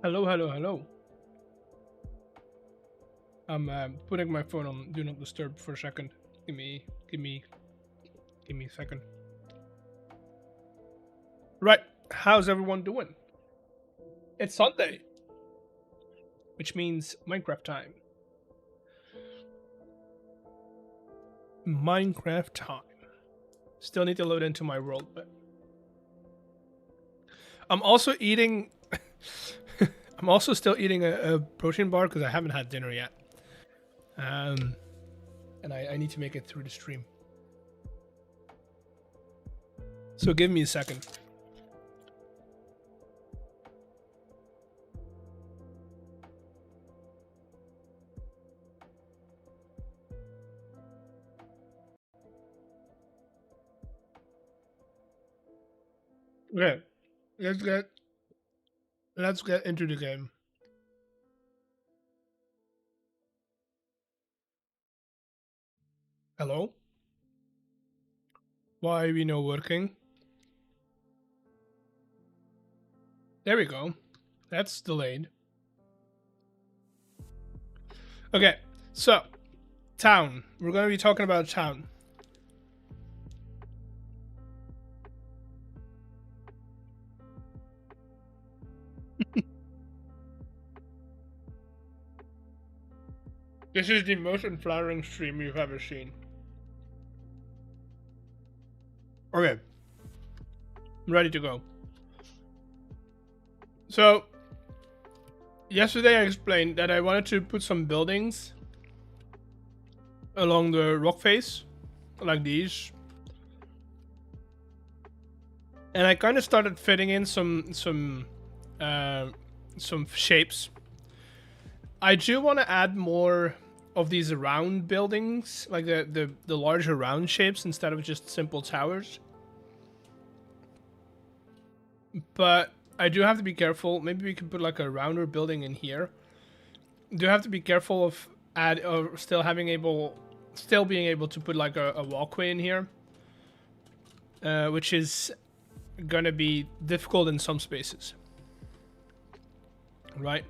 Hello, hello, hello. I'm putting my phone on Do Not Disturb for a second. Give me a second. Right, how's everyone doing? It's Sunday, which means Minecraft time. Minecraft time. Still need to load into my world, but I'm also eating. I'm also still eating a protein bar because I haven't had dinner yet. And I need to make it through the stream. So give me a second. Okay, let's get into the game. Hello? Why are we not working? There we go. That's delayed. Okay, so town. We're going to be talking about town. This is the most unflattering stream you've ever seen. Okay, I'm ready to go. So, yesterday I explained that I wanted to put some buildings along the rock face, like these. And I kind of started fitting in some shapes. I do want to add more of these round buildings, like the larger round shapes instead of just simple towers. But I do have to be careful. Maybe we could put like a rounder building in here. Do have to be careful of still being able to put like a walkway in here, which is gonna be difficult in some spaces. Right.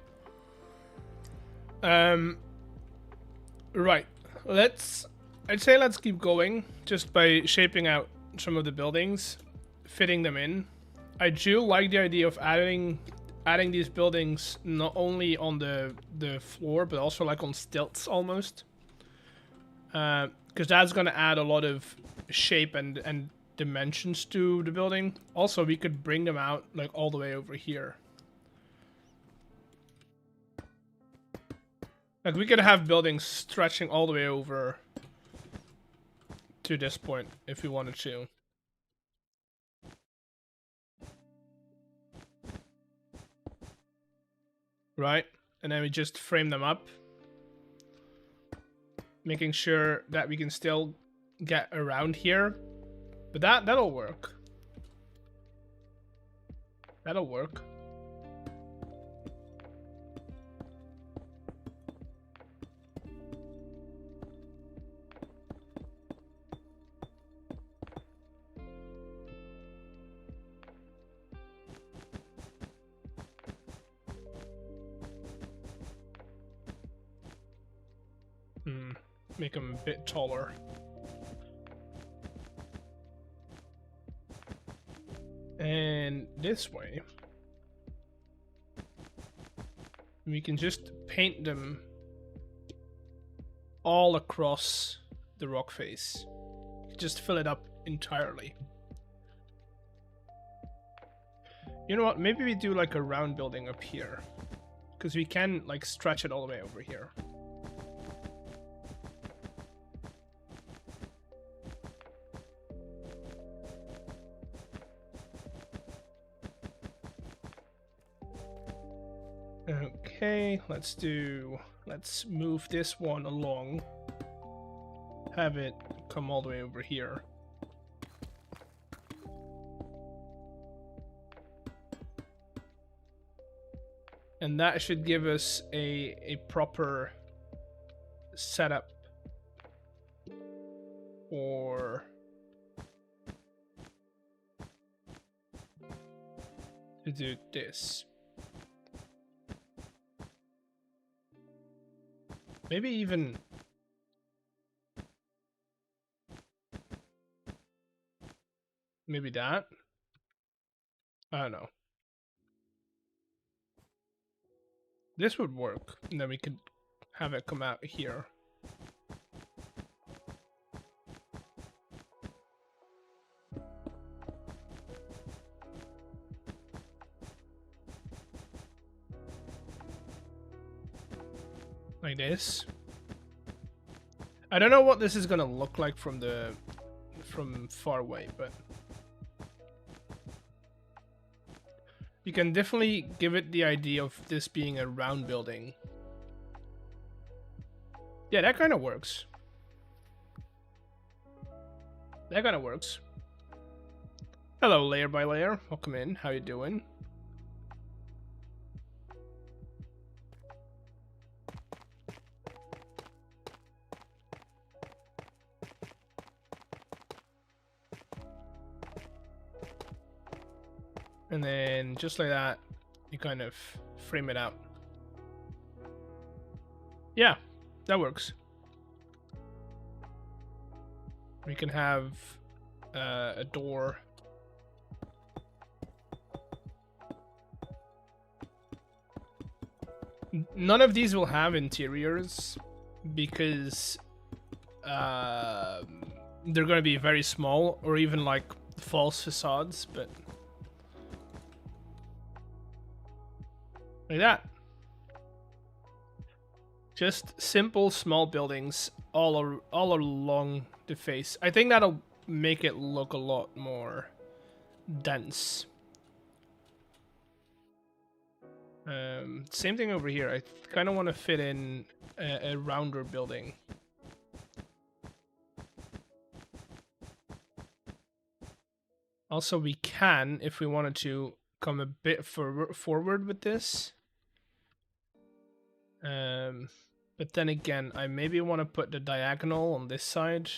Right. I'd say let's keep going just by shaping out some of the buildings, fitting them in. I do like the idea of adding these buildings not only on the floor but also like on stilts almost, because that's gonna add a lot of shape and dimensions to the building. Also, we could bring them out like all the way over here. Like we could have buildings stretching all the way over to this point if we wanted to. Right? And then we just frame them up, making sure that we can still get around here. But that'll work. That'll work. Make them a bit taller. And this way, we can just paint them all across the rock face. Just fill it up entirely. You know what? Maybe we do like a round building up here, because we can like stretch it all the way over here. Okay, let's move this one along. Have it come all the way over here. And that should give us a proper setup for to do this. Maybe even... maybe that? I don't know. This would work, and then we could have it come out here. Like this. I don't know what this is gonna look like from far away, but you can definitely give it the idea of this being a round building. Yeah, that kind of works. That kind of works. Hello, layer by layer. Welcome in. How you doing? And then just like that, you kind of frame it out. Yeah, that works. We can have a door. None of these will have interiors because they're going to be very small or even like false facades, but like that. Just simple small buildings all along the face. I think that'll make it look a lot more dense. Same thing over here. I kind of want to fit in a rounder building. Also, we can, if we wanted to, come a bit forward with this. But then again, I maybe want to put the diagonal on this side.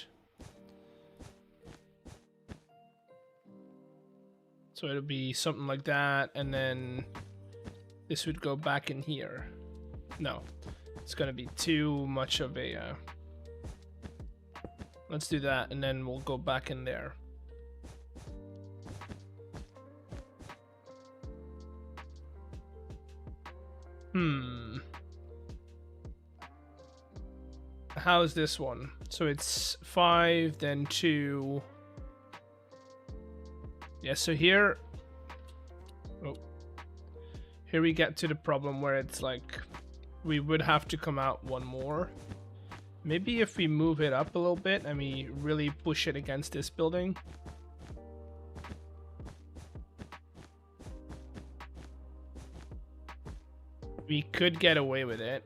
So it'll be something like that, and then this would go back in here. No, it's gonna be too much of a... Let's do that, and then we'll go back in there. How is this one? So it's 5, then 2. Yeah, so here... Oh. Here we get to the problem where it's like... We would have to come out one more. Maybe if we move it up a little bit and we really push it against this building. We could get away with it.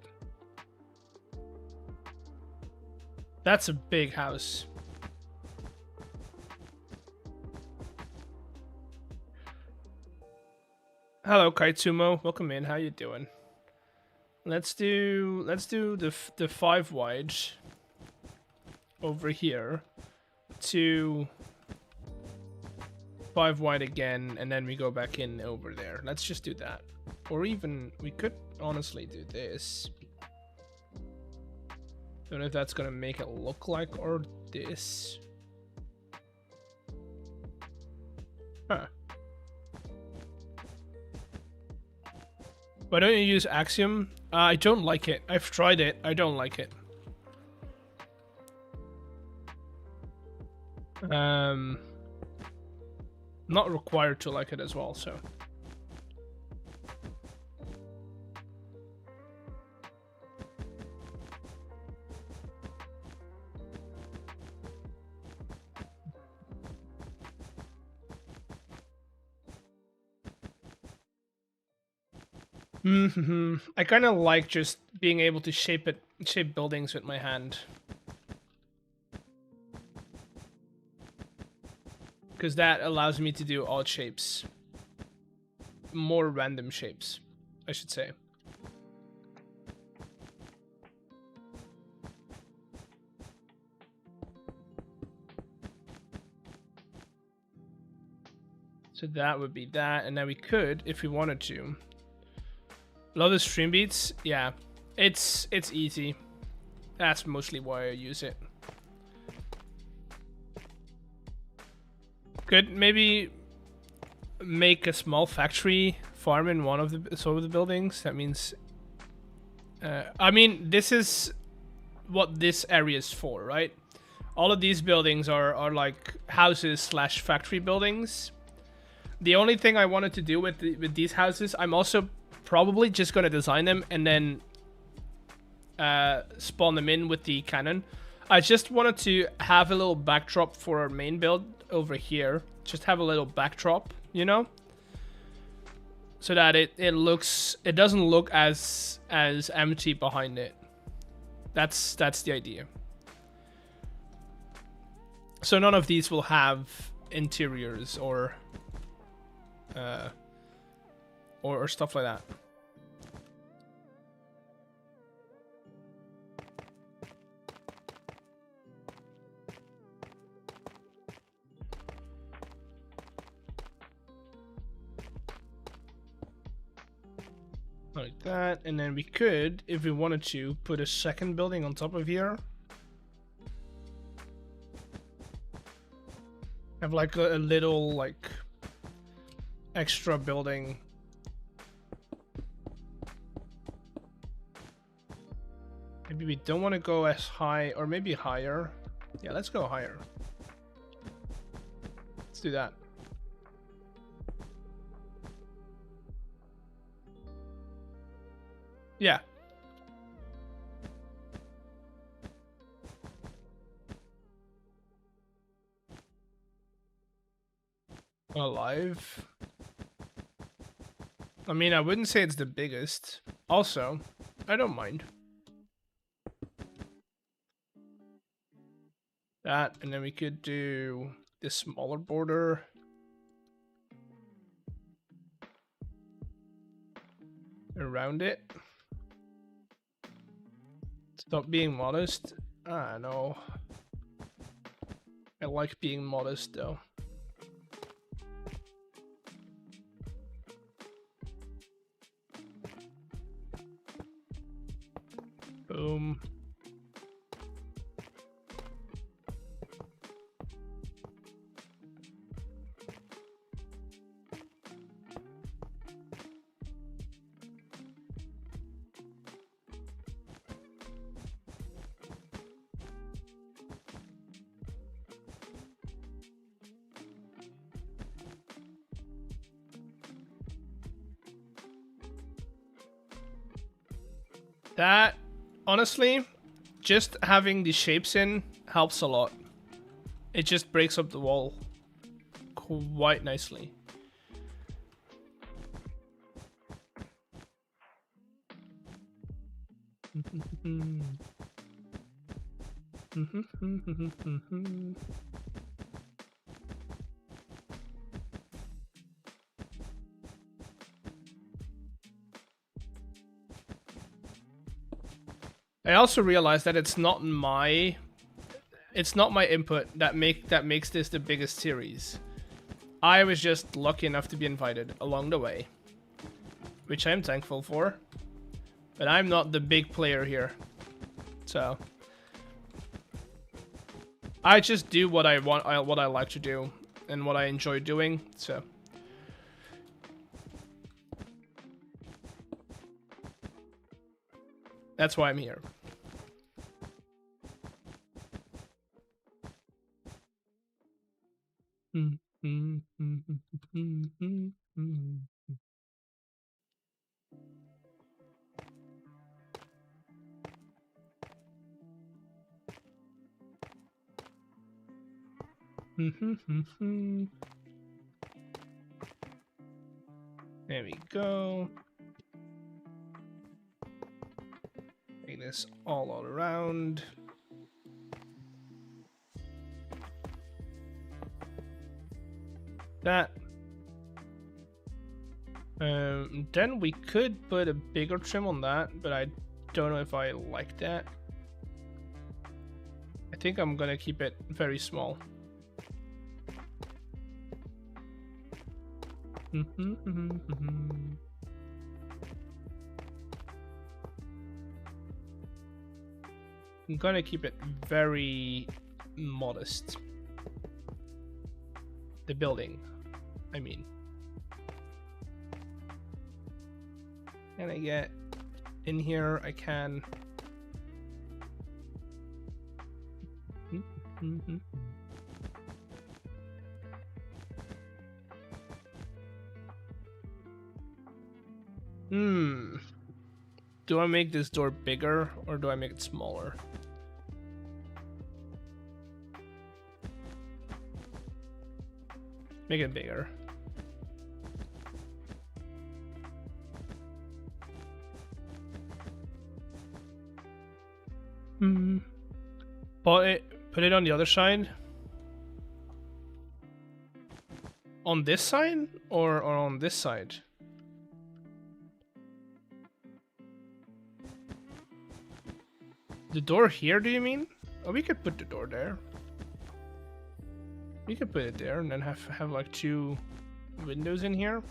That's a big house. Hello, Kaitsumo. Welcome in. How you doing? Let's do the 5 wide over here to 5 wide again, and then we go back in over there. Let's just do that. Or even we could honestly do this. Don't know if that's gonna make it look like or this. Huh. Why don't you use Axiom? I don't like it. I've tried it. I don't like it. Not required to like it as well, so. I kind of like just being able to shape buildings with my hand. Because that allows me to do odd shapes. More random shapes, I should say. So that would be that, and then we could, if we wanted to. Love the stream beats. Yeah, it's easy. That's mostly why I use it. Could maybe make a small factory farm in one of the buildings. That means, I mean, this is what this area is for, right? All of these buildings are like houses slash factory buildings. The only thing I wanted to do with these houses, I'm also probably just gonna design them and then spawn them in with the cannon. I just wanted to have a little backdrop for our main build over here. Just have a little backdrop, you know, so that it doesn't look as empty behind it. That's the idea. So none of these will have interiors or stuff like that. Like that, and then we could, if we wanted to, put a second building on top of here. Have like a little like extra building. Maybe we don't want to go as high, or maybe higher. Yeah, let's go higher. Let's do that. Yeah. Alive. I mean, I wouldn't say it's the biggest. Also, I don't mind. That, and then we could do this smaller border. Around it. Stop being modest. Ah, no. I like being modest, though. Boom. That, honestly, just having the shapes in helps a lot. It just breaks up the wall quite nicely. I also realized that it's not my input that makes this the biggest series. I was just lucky enough to be invited along the way, which I'm thankful for. But I'm not the big player here, so I just do what I want, what I like to do, and what I enjoy doing. So that's why I'm here. There we go. Make this all around. That. Then we could put a bigger trim on that, but I don't know if I like that. I think I'm gonna keep it very small. I'm gonna keep it very modest. The building, I mean. Can I get in here? I can. Do I make this door bigger or do I make it smaller? Make it bigger. Put it on the other side. On this side or on this side? The door here, do you mean? Oh, we could put the door there. We could put it there and then have like 2 windows in here.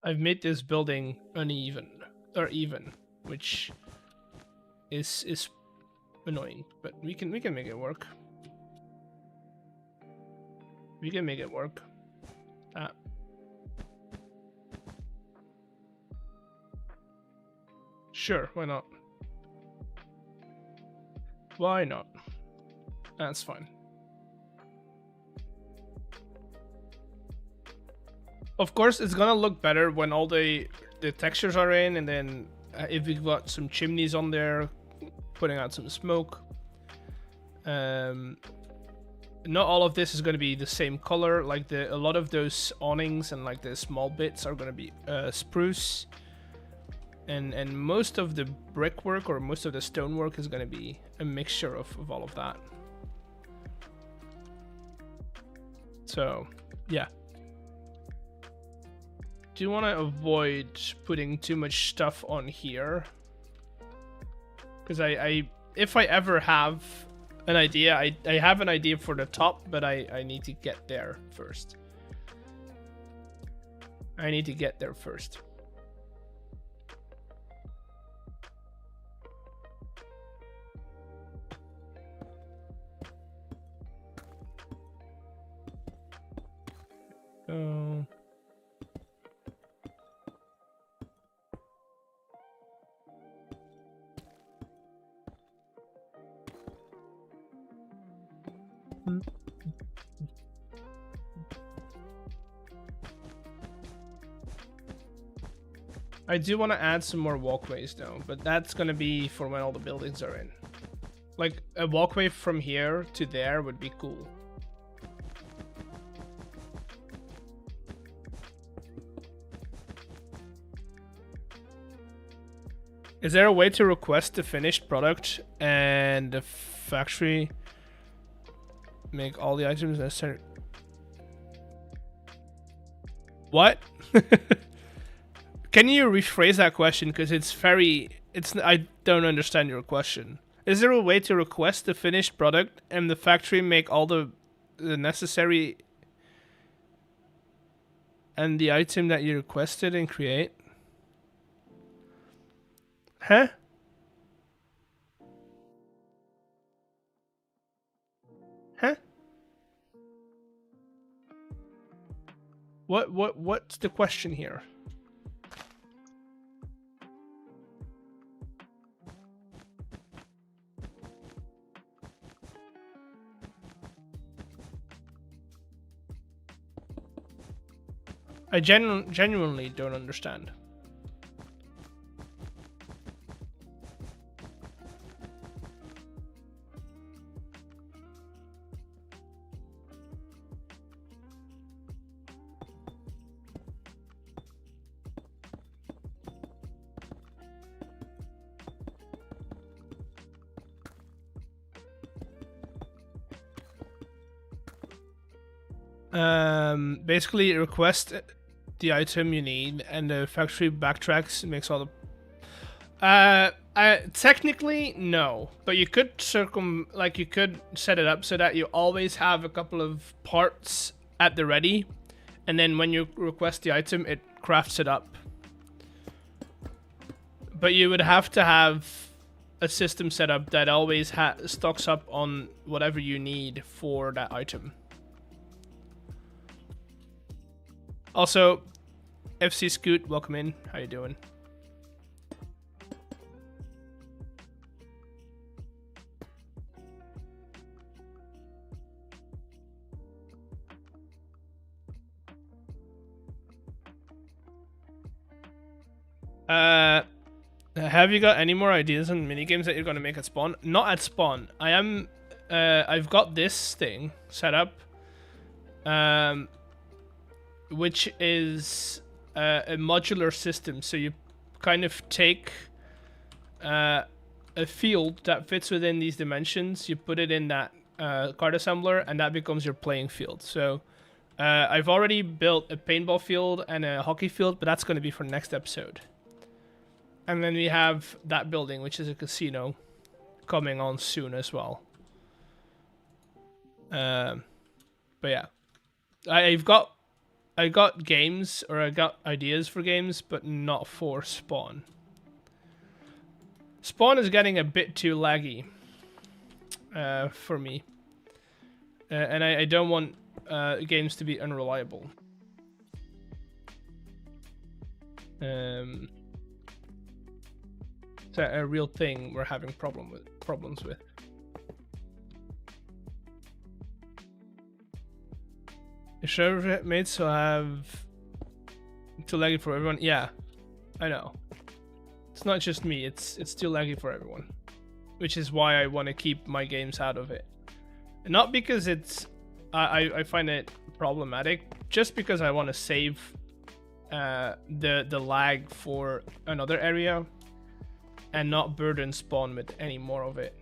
I've made this building uneven or even, which is annoying, but we can make it work. We can make it work. Sure, why not? Why not? That's fine. Of course, it's gonna look better when all the textures are in, and then if we've got some chimneys on there, putting out some smoke. Not all of this is going to be the same color. Like a lot of those awnings and like the small bits are going to be spruce, and most of the brickwork or most of the stonework is going to be a mixture of all of that. So yeah. Do you want to avoid putting too much stuff on here? Because if I ever have an idea, I have an idea for the top, but I need to get there first. I need to get there first. Go. I do want to add some more walkways though, but that's gonna be for when all the buildings are in. Like a walkway from here to there would be cool. Is there a way to request the finished product and the factory make all the items necessary? What? Can you rephrase that question? Because I don't understand your question. Is there a way to request the finished product and the factory make all the necessary and the item that you requested and create? Huh? Huh? What's the question here? I genuinely don't understand. Basically request the item you need, and the factory backtracks and makes all the... technically, no. But you could you could set it up so that you always have a couple of parts at the ready, and then when you request the item, it crafts it up. But you would have to have a system set up that always stocks up on whatever you need for that item. Also, FC Scoot, welcome in. How you doing? Have you got any more ideas on minigames that you're gonna make at spawn? Not at spawn. I've got this thing set up, which is a modular system. So you kind of take a field that fits within these dimensions, you put it in that card assembler, and that becomes your playing field. So I've already built a paintball field and a hockey field, but that's going to be for next episode. And then we have that building, which is a casino, coming on soon as well. But yeah, I got games, or I got ideas for games, but not for Spawn. Spawn is getting a bit too laggy for me, and I don't want games to be unreliable. It's a real thing we're having problems with. The server mates will have too laggy for everyone. Yeah, I know. It's not just me. It's too laggy for everyone, which is why I want to keep my games out of it. And not because it's I find it problematic, just because I want to save the lag for another area and not burden Spawn with any more of it.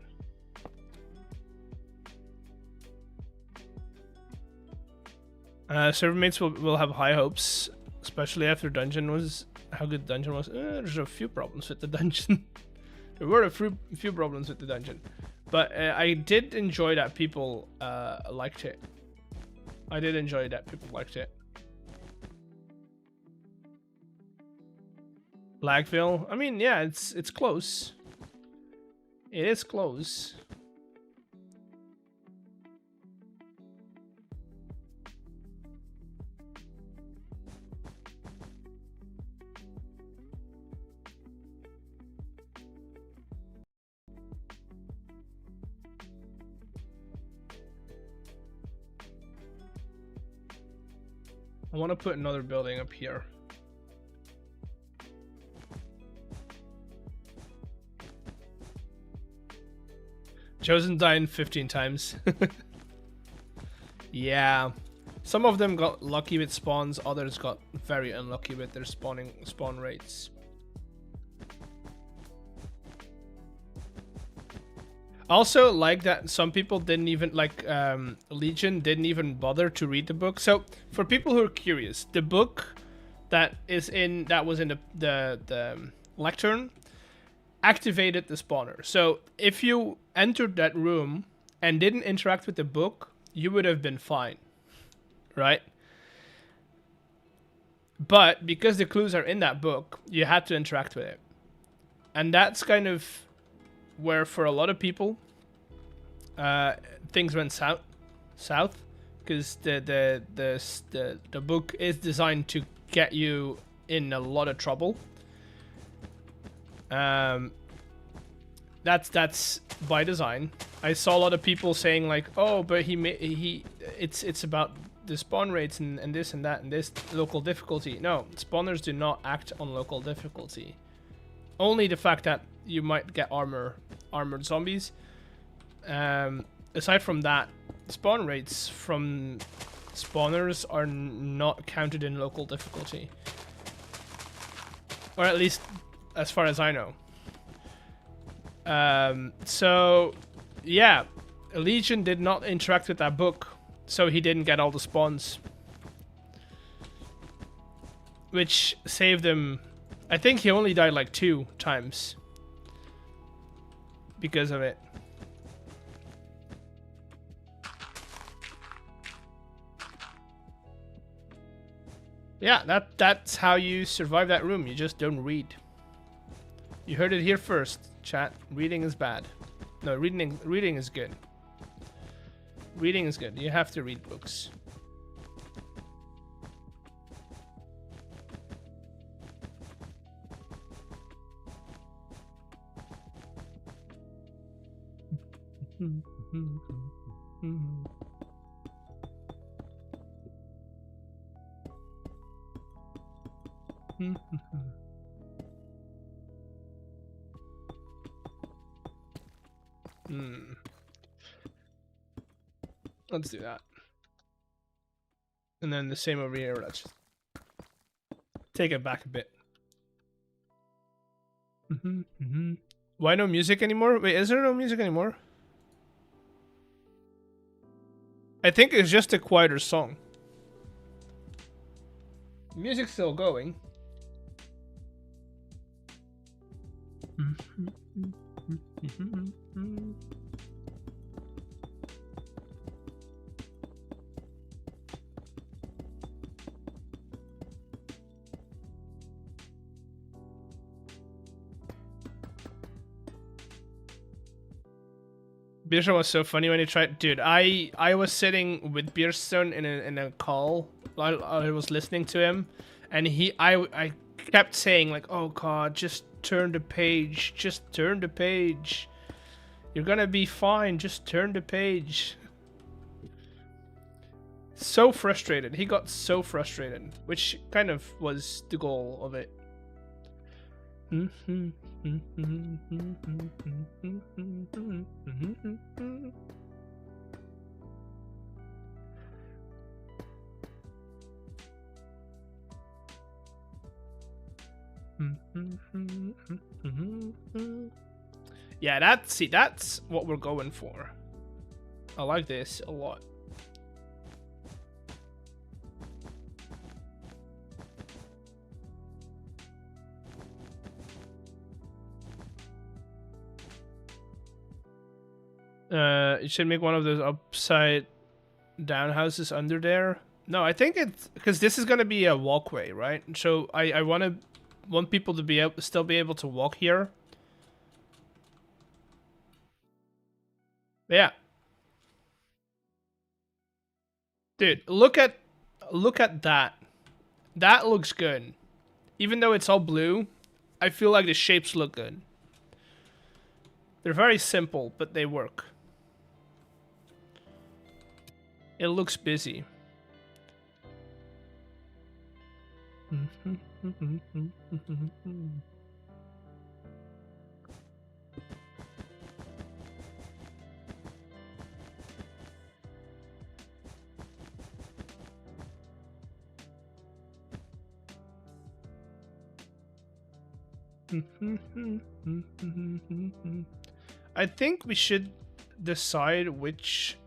Server mates will have high hopes, especially after dungeon was how good dungeon was. There's a few problems with the dungeon. There were a few problems with the dungeon, but I did enjoy that people liked it. I did enjoy that people liked it. Lagville. I mean, yeah, it's close. It is close. I want to put another building up here. Chosen died 15 times. Yeah. Some of them got lucky with spawns, others got very unlucky with their spawn rates. Also, like that some people didn't even, like Legion didn't even bother to read the book. So for people who are curious, the book that was in the lectern activated the spawner. So if you entered that room and didn't interact with the book, you would have been fine, right? But because the clues are in that book, you had to interact with it. And that's kind of where for a lot of people things went south, because the book is designed to get you in a lot of trouble. That's by design. I saw a lot of people saying like, oh, but it's about the spawn rates and this and that and this local difficulty. No, spawners do not act on local difficulty. Only the fact that you might get armored zombies. Aside from that, spawn rates from spawners are not counted in local difficulty, or at least as far as I know. So yeah, Legion did not interact with that book, so he didn't get all the spawns. which saved him. I think he only died like 2 times because of it. Yeah, that's how you survive that room. You just don't read. You heard it here first, chat. Reading is bad. No, reading is good. Reading is good. You have to read books. Let's do that. And then the same over here. Let's just take it back a bit. Why no music anymore? Wait, is there no music anymore? I think it's just a quieter song. The music's still going. Beerstone was so funny when he tried. Dude, I was sitting with Beerstone in a call while I was listening to him, and I kept saying like, "Oh God, just turn the page, just turn the page. You're gonna be fine. Just turn the page." So frustrated. He got so frustrated, which kind of was the goal of it. Yeah, that's what we're going for. I like this a lot. You should make one of those upside down houses under there. No, I think it's because this is gonna be a walkway, right? So I want people to be able still be able to walk here. Yeah. Dude, look at that. That looks good. Even though it's all blue, I feel like the shapes look good. They're very simple, but they work. It looks busy. I think we should decide which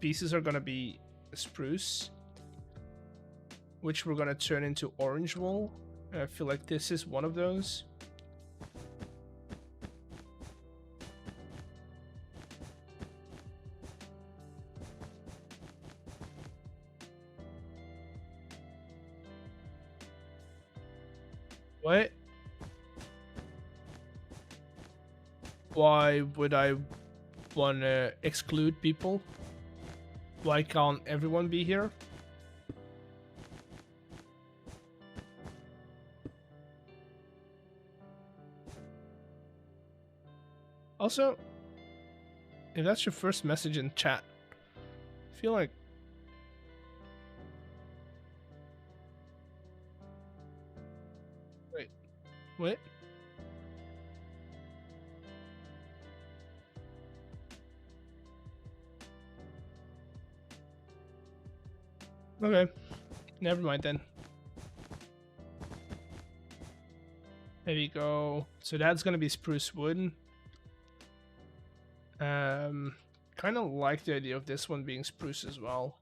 pieces are gonna be spruce, which we're gonna turn into orange wool. I feel like this is one of those. What? Why would I want to exclude people? Why can't everyone be here? Also, if that's your first message in chat, I feel like... Wait, what? Okay, never mind then. There you go. So that's gonna be spruce wood. Kind of like the idea of this one being spruce as well.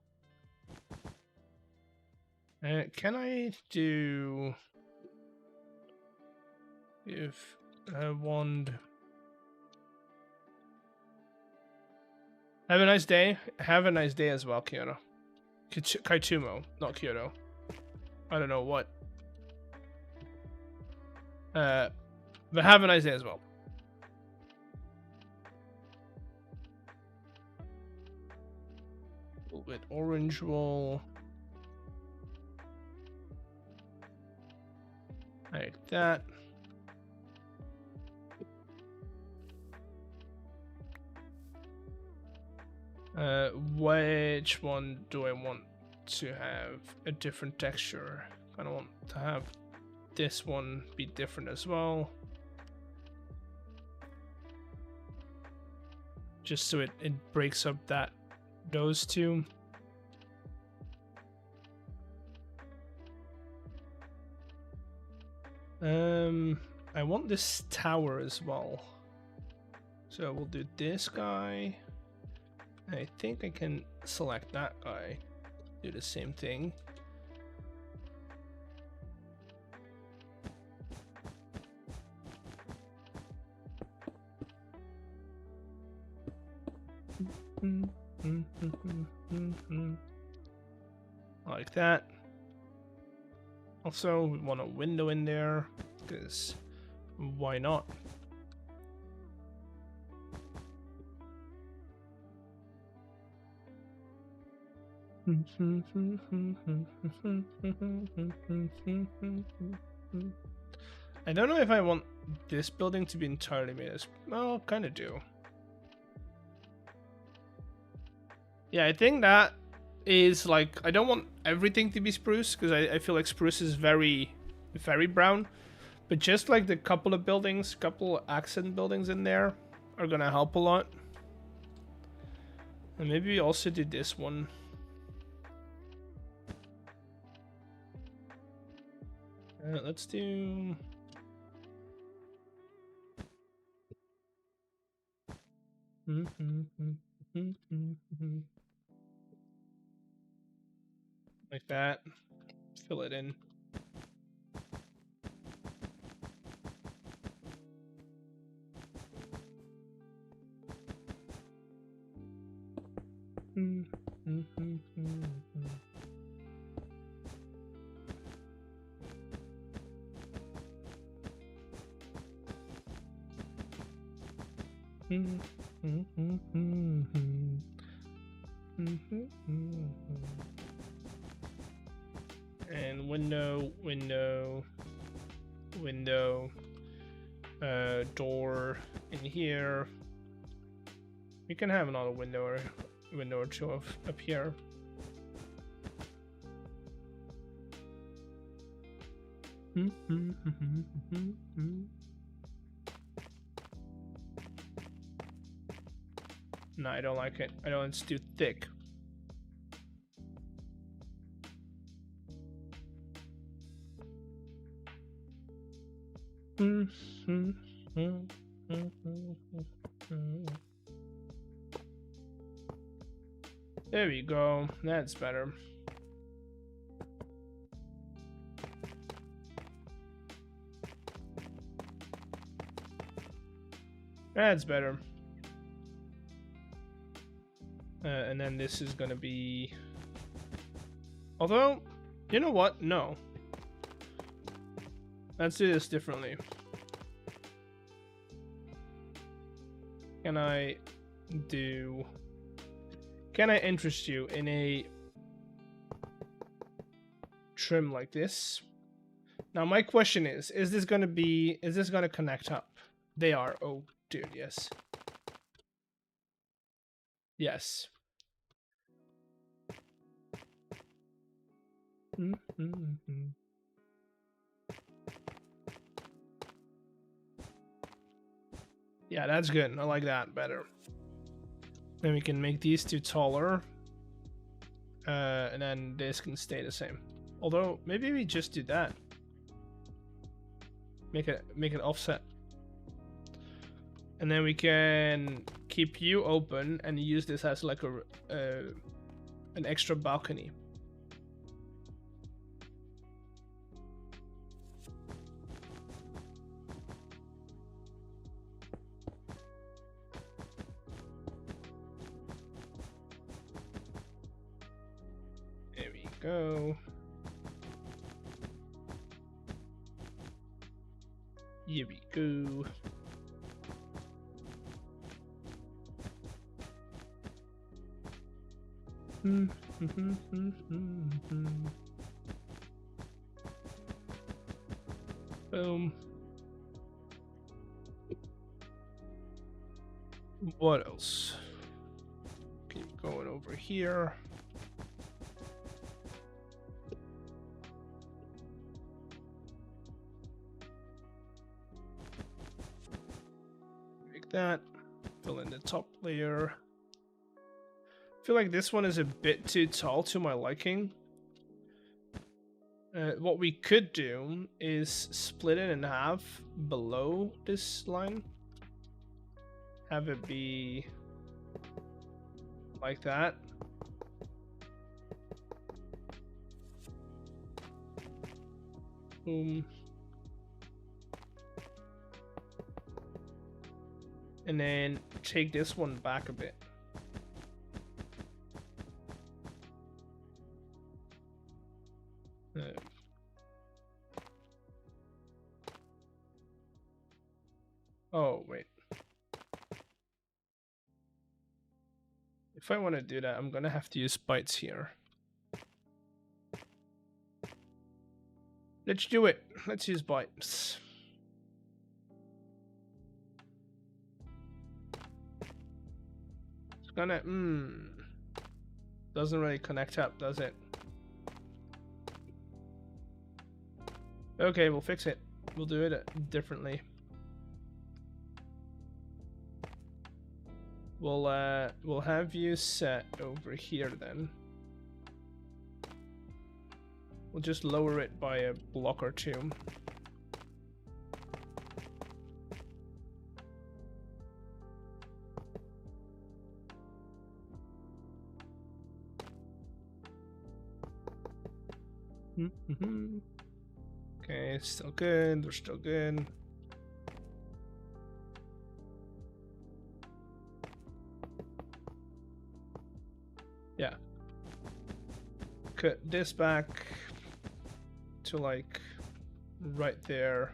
Can I do if I wand? Have a nice day. Have a nice day as well, Kyoto. Kaitumo, not Kyoto. I don't know what. But have a nice day as well. A little bit orange wool. Like that. Which one do I want to have a different texture? I don't want to have this one be different as well. Just so it breaks up those two. I want this tower as well. So we'll do this guy. I think I can select that guy. Do the same thing. Like that. Also, we want a window in there, because why not? I don't know if I want this building to be entirely made as... Well, kind of do. Yeah, I think that is like... I don't want everything to be spruce, because I feel like spruce is very, very brown. But just like the couple of buildings, couple accent buildings in there are gonna help a lot. And maybe we also do this one. Let's do... Like that. Fill it in. And window, door in here. You can have another window or two up here. No, I don't like it. I don't. It's too thick. There we go. That's better. That's better. And then this is gonna be... Although, you know what? No. Let's do this differently. Can I interest you in a trim like this? Now my question is this gonna connect up? They are. Oh dude, yes. Yes. Yeah, that's good. I like that better. Then we can make these two taller. And then this can stay the same. Although, maybe we just do that. Make it offset. And then we can keep you open and use this as like an extra balcony. we go. Here we go. Boom. What else? Keep going over here. Like that. Fill in the top layer. I feel like this one is a bit too tall to my liking. What we could do is split it in half below this line. Have it be like that. Boom. And then take this one back a bit. Oh, wait. If I want to do that, I'm going to have to use bytes here. Let's do it. Let's use bytes. It's gonna... Doesn't really connect up, does it? Okay, we'll fix it. We'll do it differently. We'll have you set over here then. We'll just lower it by a block or two. Okay, still good. They're still good. Yeah. Cut this back to like right there.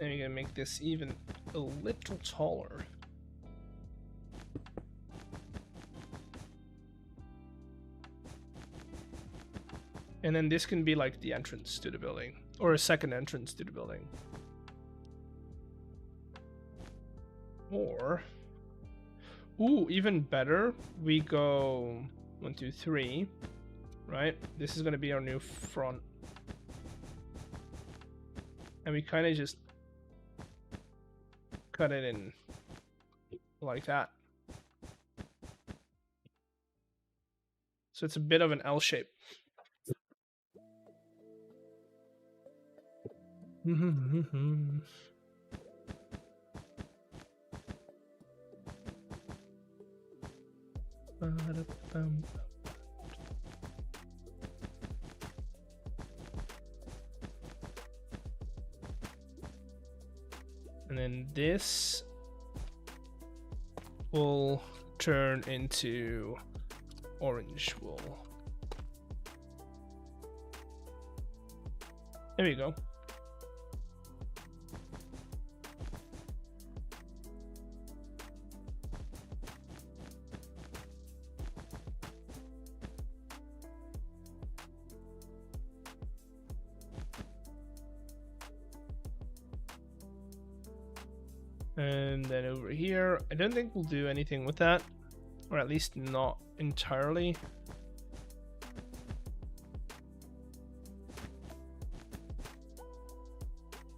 And you're gonna make this even a little taller. And then this can be like the entrance to the building, or a second entrance to the building. Or, ooh, even better, we go 1, 2, 3, right? This is gonna be our new front. And we kind of just cut it in like that. So it's a bit of an L shape. And then this will turn into orange wool. There we go. And then over here, I don't think we'll do anything with that, or at least not entirely.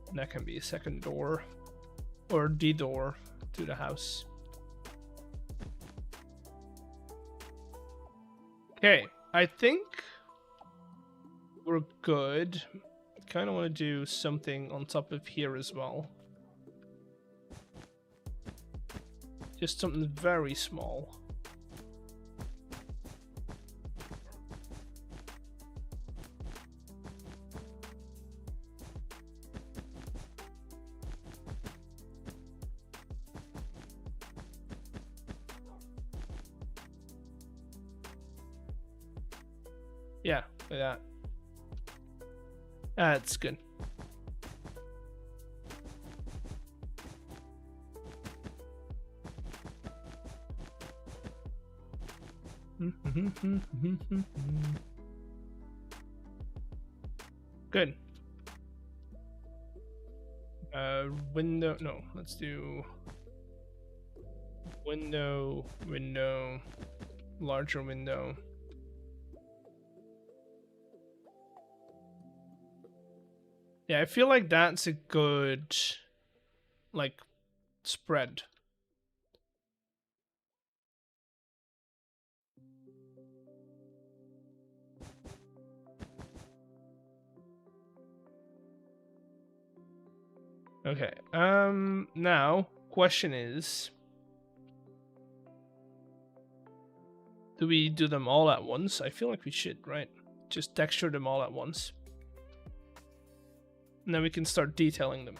And that can be a second door, or the door to the house. Okay, I think we're good. Kind of want to do something on top of here as well. Just something very small. Yeah, like that. That's good. Good. Window. No, let's do window, window, larger window. Yeah, I feel like that's a good, like, spread. Okay. Now, question is, do we do them all at once? I feel like we should, right? Just texture them all at once. And then we can start detailing them.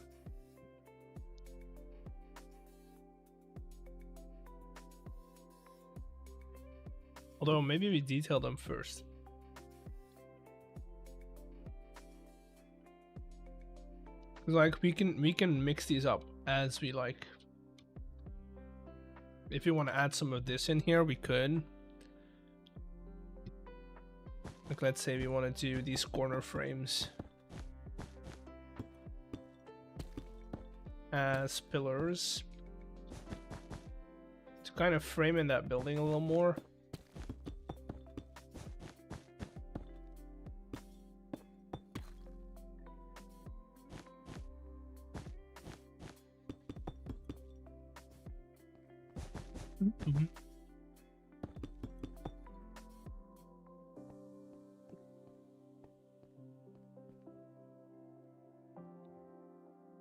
Although maybe we detail them first. Like we can mix these up as we like. If you want to add some of this in here, we could. Like let's say we want to do these corner frames as pillars to kind of frame in that building a little more.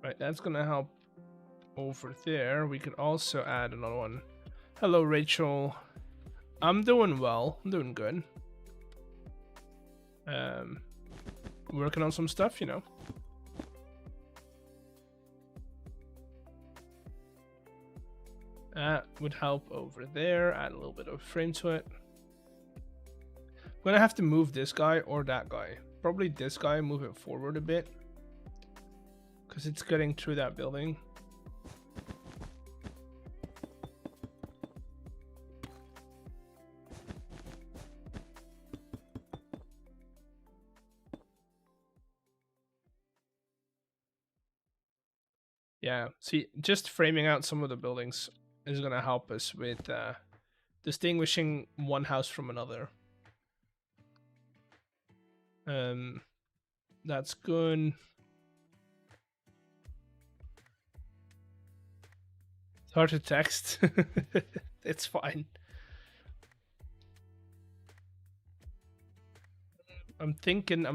Right, that's gonna help over there. We could also add another one. Hello, Rachel. I'm doing well. I'm doing good. Working on some stuff, you know. That would help over there. Add a little bit of frame to it. I'm gonna have to move this guy or that guy. Probably this guy, move it forward a bit. Because it's getting through that building. Yeah, see, just framing out some of the buildings is going to help us with distinguishing one house from another. That's good. It's hard to text. It's fine. I'm thinking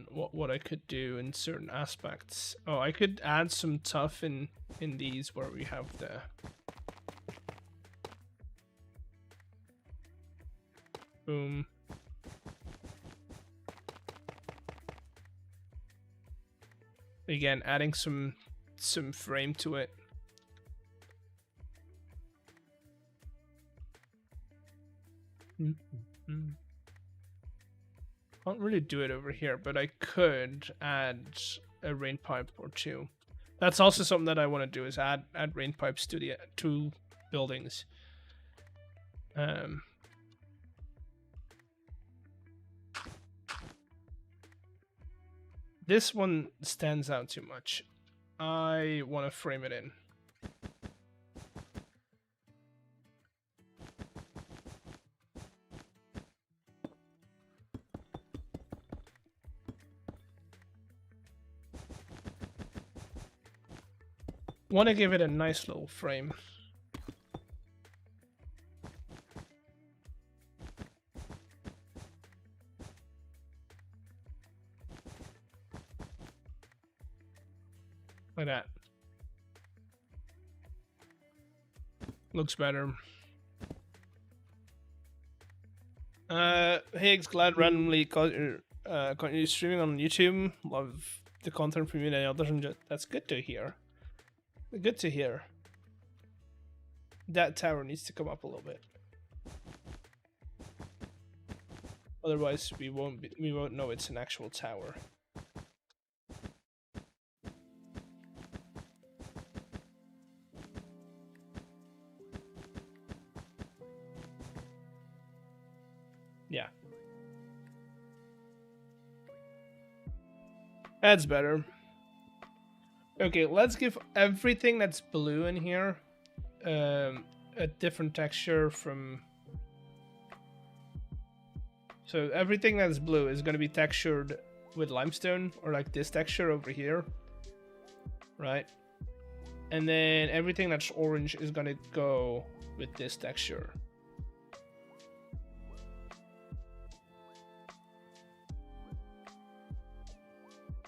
what I could do in certain aspects. Oh, I could add some tuff in these where we have the boom. Again, adding some frame to it. Can't really do it over here, but I could add a rain pipe or two. That's also something that I want to do, is add rain pipes to the two buildings. This one stands out too much. I want to frame it in. Want to give it a nice little frame. Like that. Looks better. Higgs, glad randomly caught you streaming on YouTube. Love the content from you and others, and that's good to hear. Good to hear. That tower needs to come up a little bit. Otherwise, we won't know it's an actual tower. Yeah. That's better. Okay, let's give everything that's blue in here a different texture from... So everything that's blue is going to be textured with limestone, or like this texture over here, right? And then everything that's orange is going to go with this texture.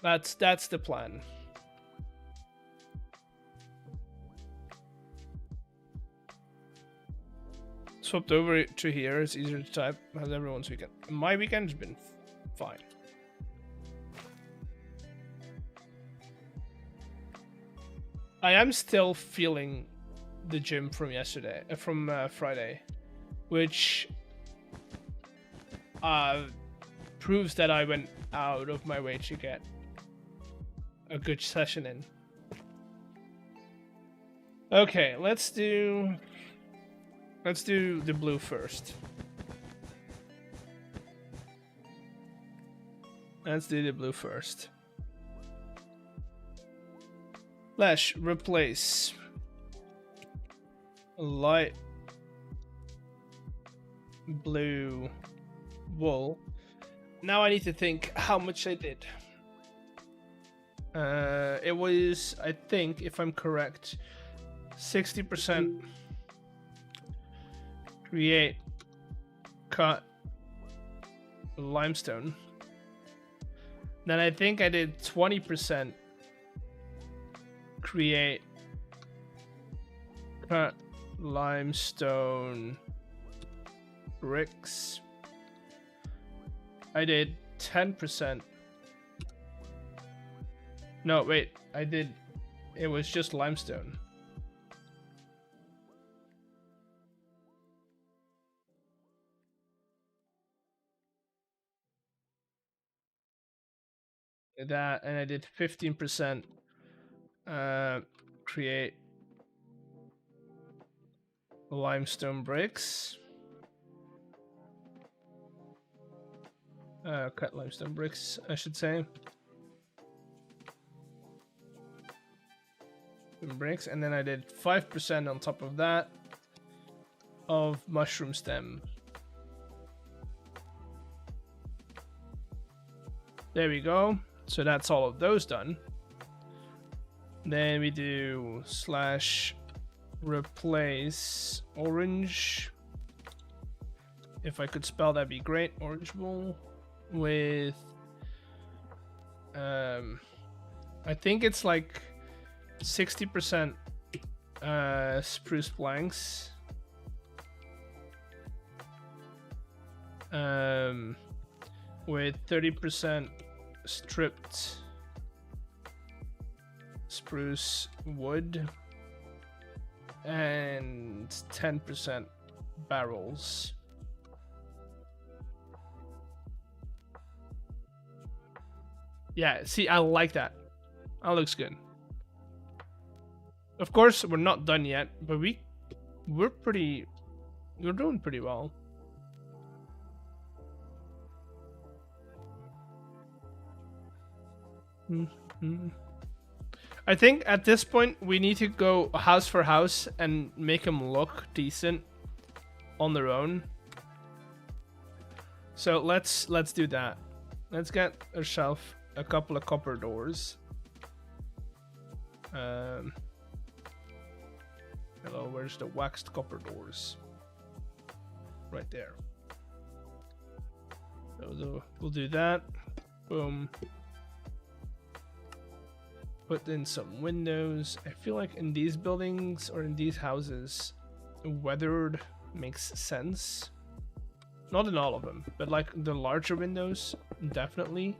That's the plan. Swapped over to here. It's easier to type. How's everyone's weekend? My weekend's been fine. I am still feeling the gym from yesterday, from Friday, which proves that I went out of my way to get a good session in. Okay, let's do the blue first. Let's do the blue first. Let's replace light blue wool. Now I need to think how much I did. It was, I think, if I'm correct, 60% create cut limestone. Then I think I did 20% create cut limestone bricks. I did 10%. No, wait, it was just limestone. That, and I did 15% create limestone bricks. Cut limestone bricks, I should say. Bricks, and then I did 5% on top of that of mushroom stem. There we go. So that's all of those done. Then we do slash replace orange. If I could spell, that'd be great. Orange wool with I think it's like 60% spruce planks, with 30% stripped spruce wood and 10% barrels. Yeah, see, I like that. That looks good. Of course, we're not done yet, but we're doing pretty well. I think at this point we need to go house for house and make them look decent on their own. So let's do that. Let's get ourselves a couple of copper doors. Hello, where's the waxed copper doors? Right there. So we'll do that. Boom. Put in some windows. I feel like in these buildings or in these houses, weathered makes sense. Not in all of them, but like the larger windows, definitely.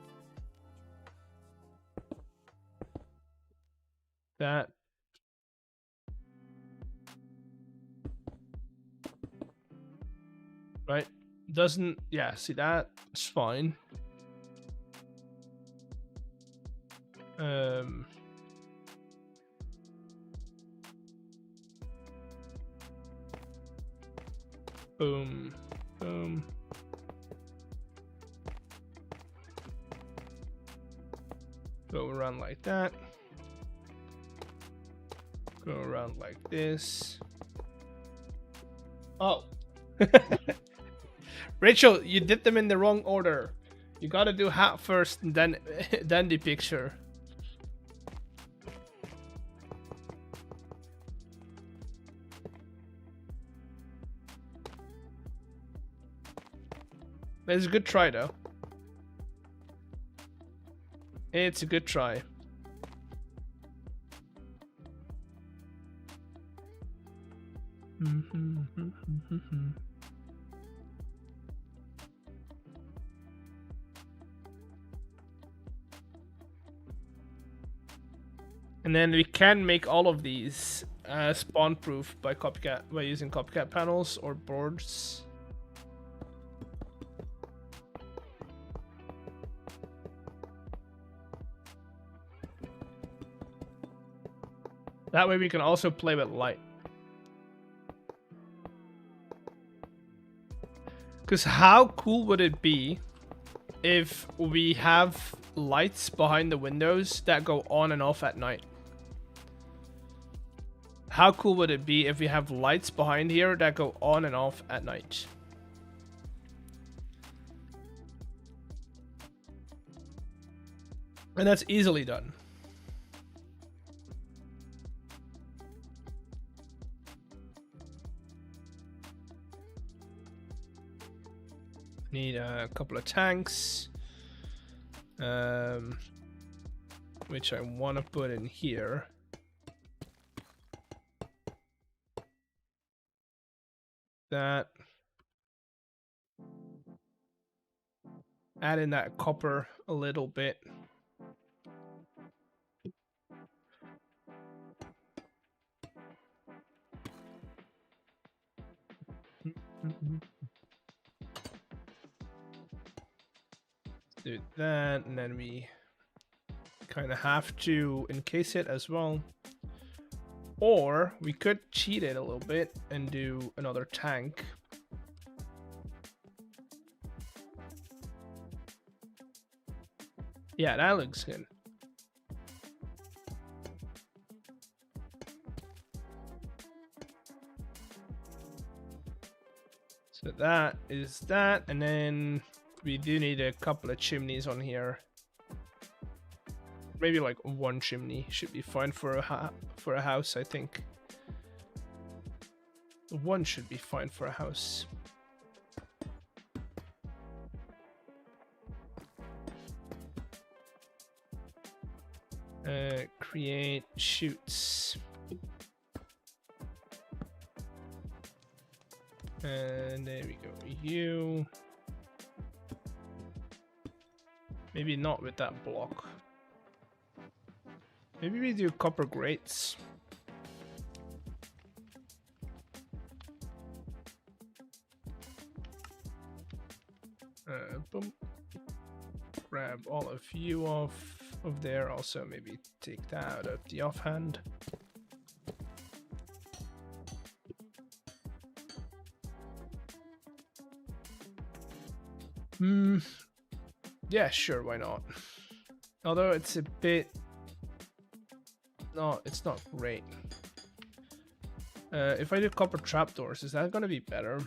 That. Right? Doesn't, yeah, see that? It's fine. Boom, boom. Go around like that. Go around like this. Oh. Rachel, you did them in the wrong order. You gotta do hat first and then then the picture. It's a good try though. It's a good try. And then we can make all of these spawn proof by using copycat panels or boards. That way we can also play with light. Because how cool would it be if we have lights behind the windows that go on and off at night? How cool would it be if we have lights behind here that go on and off at night? And that's easily done. Need a couple of tanks, which I want to put in here. That. Add in that copper a little bit. Do that, and then we kind of have to encase it as well. Or we could cheat it a little bit and do another tank. Yeah, that looks good. So that is that, and then we do need a couple of chimneys on here. Maybe like one chimney should be fine for a house, I think. One should be fine for a house. Create shoots. And there we go. You. Maybe not with that block. Maybe we do copper grates. Boom. Grab all of you off of there. Also, maybe take that out of the offhand. Yeah, sure, why not? Although it's a bit... No, it's not great. If I do copper trapdoors, is that gonna be better?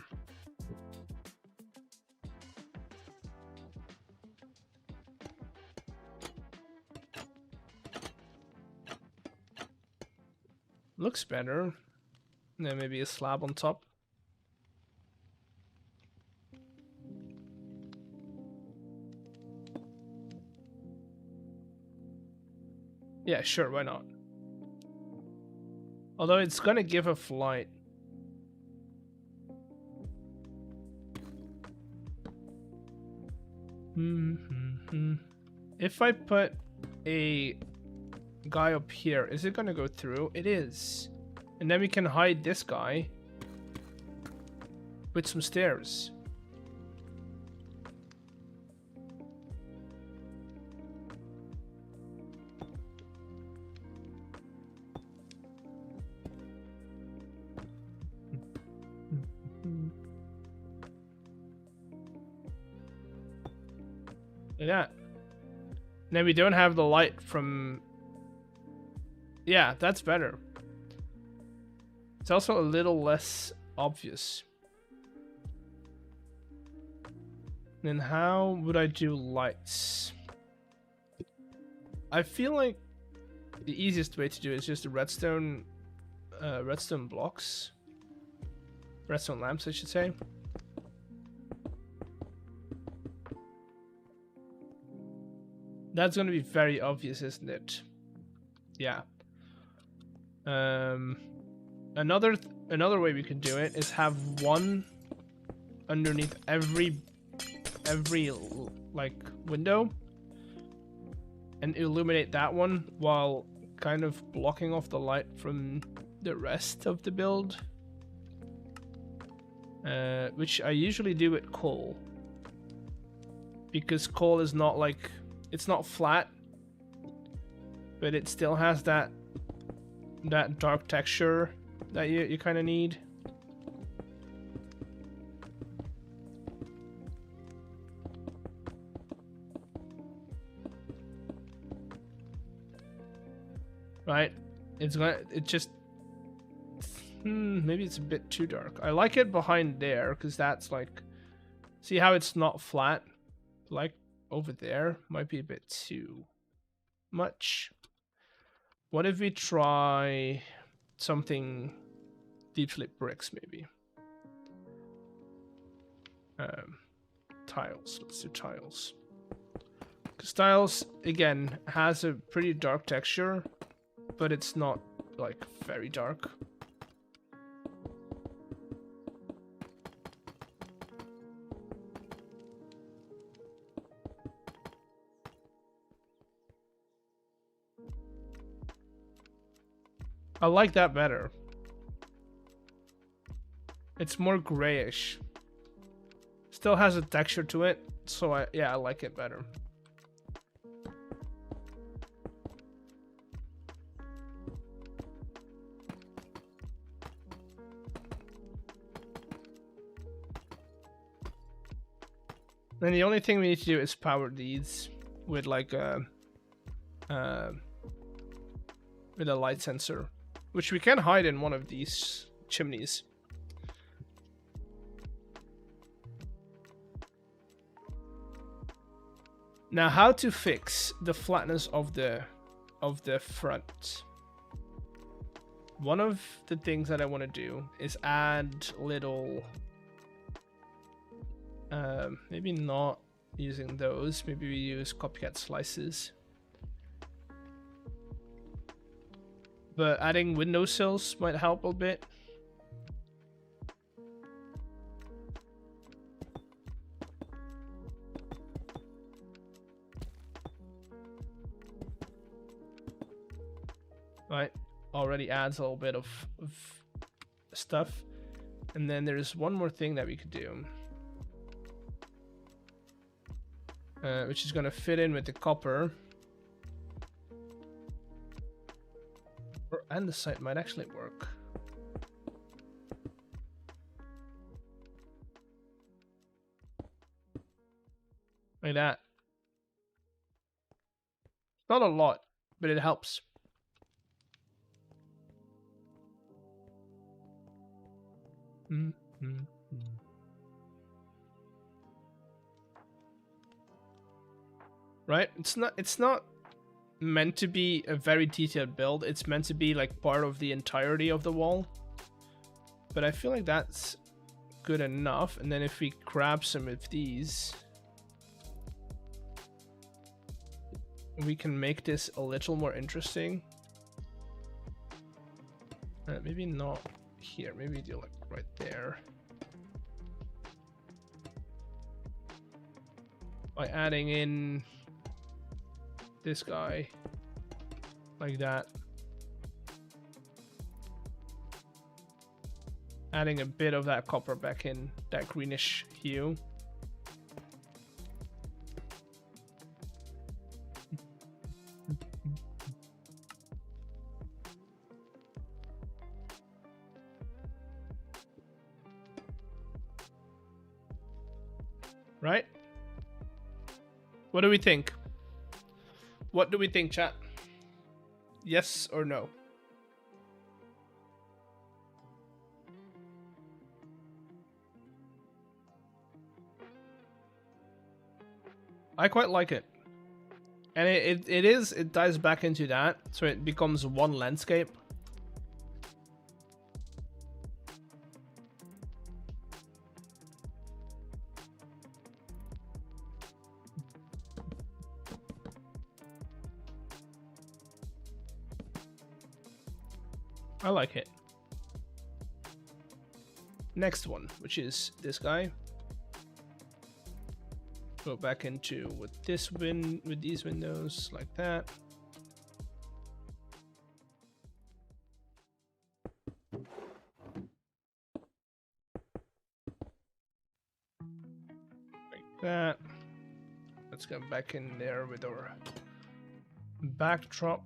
Looks better. And then maybe a slab on top. Yeah, sure, why not? Although it's gonna give a flight. If I put a guy up here, is it gonna go through? It is. And then we can hide this guy with some stairs. Like that. And then we don't have the light from... Yeah, that's better. It's also a little less obvious. Then how would I do lights? I feel like the easiest way to do it is just the redstone blocks. Redstone lamps, I should say. That's going to be very obvious, isn't it? Yeah. Another way we could do it is have one underneath every like window, and illuminate that one while kind of blocking off the light from the rest of the build. Which I usually do with coal, because coal is not like, it's not flat, but it still has that dark texture that you kind of need. Right? Maybe it's a bit too dark. I like it behind there, because that's like, see how it's not flat? Like over there might be a bit too much. What if we try something deep slate bricks, maybe? Tiles. Let's do tiles. Because tiles, again, has a pretty dark texture, but it's not like very dark. I like that better. It's more grayish. Still has a texture to it, so I like it better. Then the only thing we need to do is power these with like with a light sensor, which we can hide in one of these chimneys. Now, how to fix the flatness of the front? One of the things that I want to do is add little, maybe not using those. Maybe we use copycat slices. But adding windowsills might help a bit. Right, already adds a little bit of stuff. And then there's one more thing that we could do, which is going to fit in with the copper. And the site might actually work. Like that. Not a lot, but it helps. Right? It's not meant to be a very detailed build. It's meant to be like part of the entirety of the wall. But I feel like that's good enough. And then if we grab some of these, we can make this a little more interesting. Maybe not here. Maybe do like right there. By adding in this guy like that, adding a bit of that copper back in, that greenish hue. Right? What do we think? What do we think, chat? Yes or no? I quite like it. And it dives back into that, so it becomes one landscape. I like it. Next one, which is this guy. Go back into with these windows like that. Like that. Let's go back in there with our backdrop.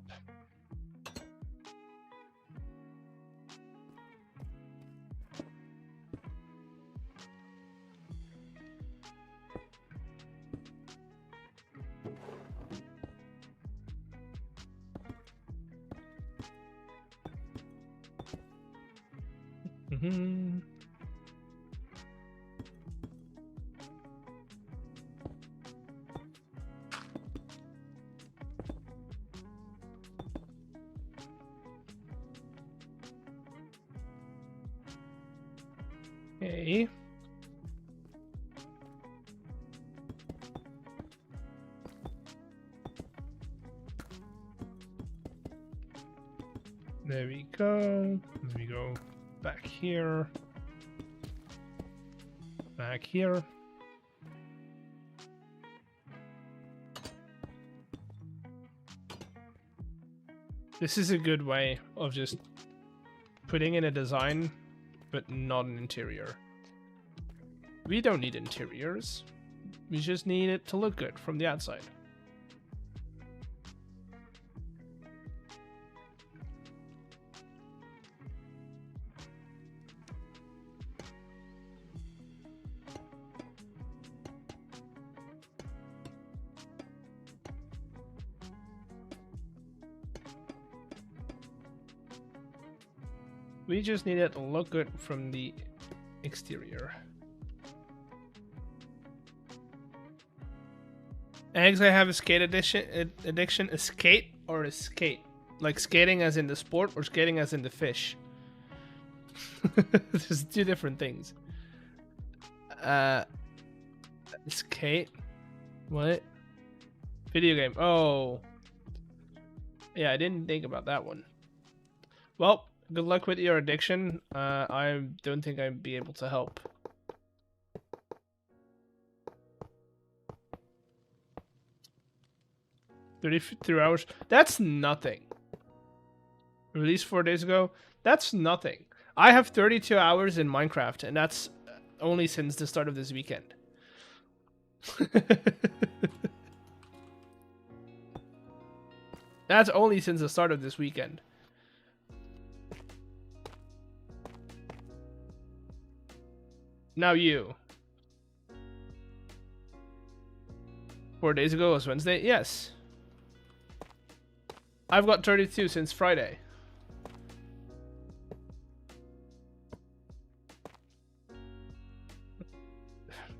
Okay. There we go. Let me go back here. Back here. This is a good way of just putting in a design, but not an interior. We don't need interiors. We just need it to look good from the outside. We just need it to look good from the exterior. Eggs, I have a skate addiction. A skate or a skate? Like skating as in the sport or skating as in the fish? There's two different things. Skate? What? Video game. Oh. Yeah, I didn't think about that one. Well, good luck with your addiction. I don't think I'd be able to help. 33 hours. That's nothing. Released 4 days ago. That's nothing. I have 32 hours in Minecraft, and that's only since the start of this weekend. That's only since the start of this weekend. Now you. 4 days ago was Wednesday? Yes. I've got 32 since Friday.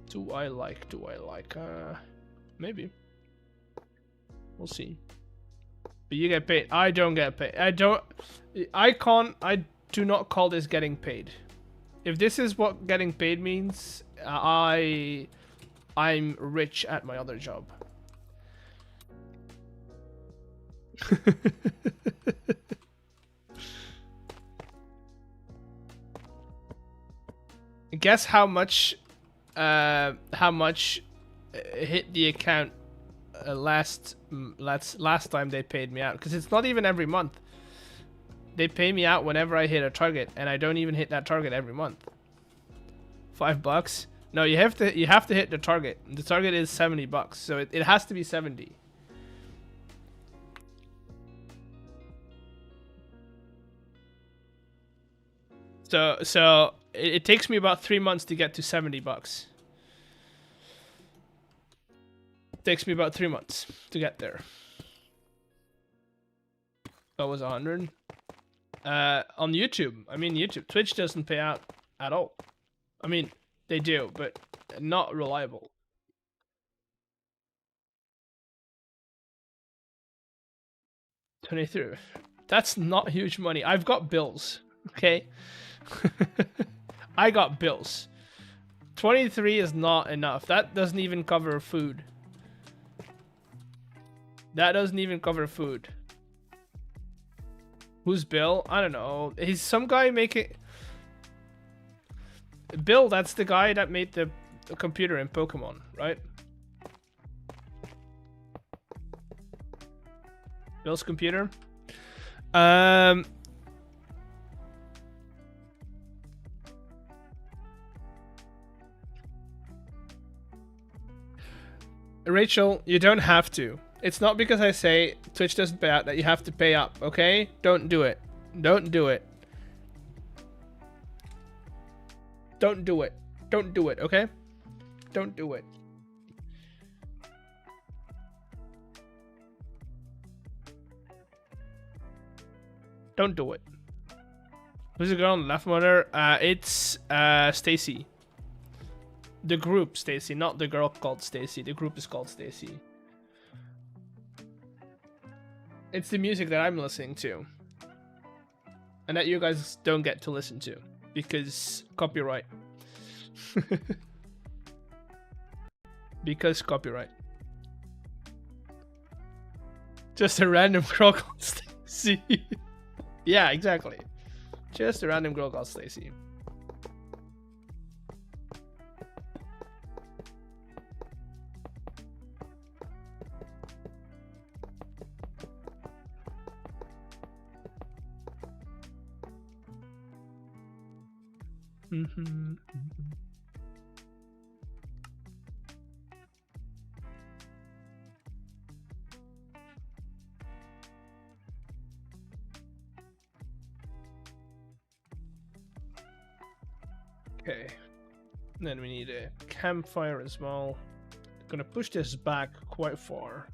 Do I like? Maybe. We'll see. But you get paid. I don't get paid. I do not call this getting paid. If this is what getting paid means, I'm rich at my other job. Guess how much hit the account last time they paid me out, because it's not even every month. They pay me out whenever I hit a target, and I don't even hit that target every month. $5? No, you have to hit the target. The target is $70, so it has to be 70. So it takes me about 3 months to get to $70. Takes me about 3 months to get there. That was 100. On YouTube. I mean, YouTube. Twitch doesn't pay out at all. I mean, they do, but not reliable. $23. That's not huge money. I've got bills, okay? I got bills. 23 is not enough. That doesn't even cover food. That doesn't even cover food. Who's Bill? I don't know. He's some guy making... Bill, that's the guy that made the computer in Pokemon, right? Bill's computer. Rachel, you don't have to. It's not because I say Twitch doesn't pay out that you have to pay up, okay? Don't do it. Don't do it. Don't do it. Don't do it, okay? Don't do it. Don't do it. Who's the girl on the left, mother? It's Stacy. The group Stacy, not the girl called Stacy. The group is called Stacy. It's the music that I'm listening to. And that you guys don't get to listen to. Because copyright. Because copyright. Just a random girl called Stacy. Yeah, exactly. Just a random girl called Stacy. Okay. Then we need a campfire as well. Gonna push this back quite far.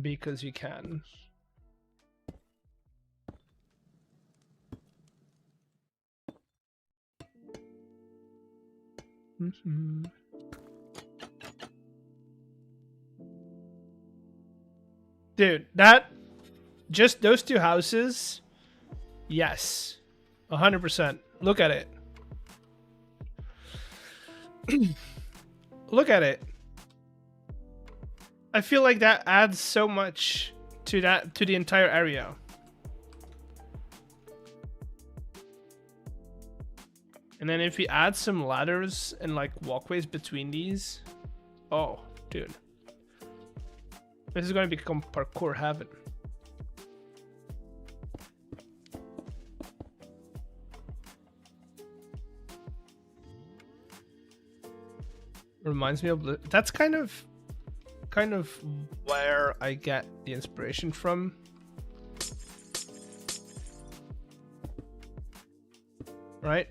Because you can. Dude, that just those two houses, yes, 100%. Look at it. Look at it. I feel like that adds so much to the entire area. And then if we add some ladders and like walkways between these, oh, dude, this is going to become parkour heaven. Reminds me of that's kind of where I get the inspiration from. Right?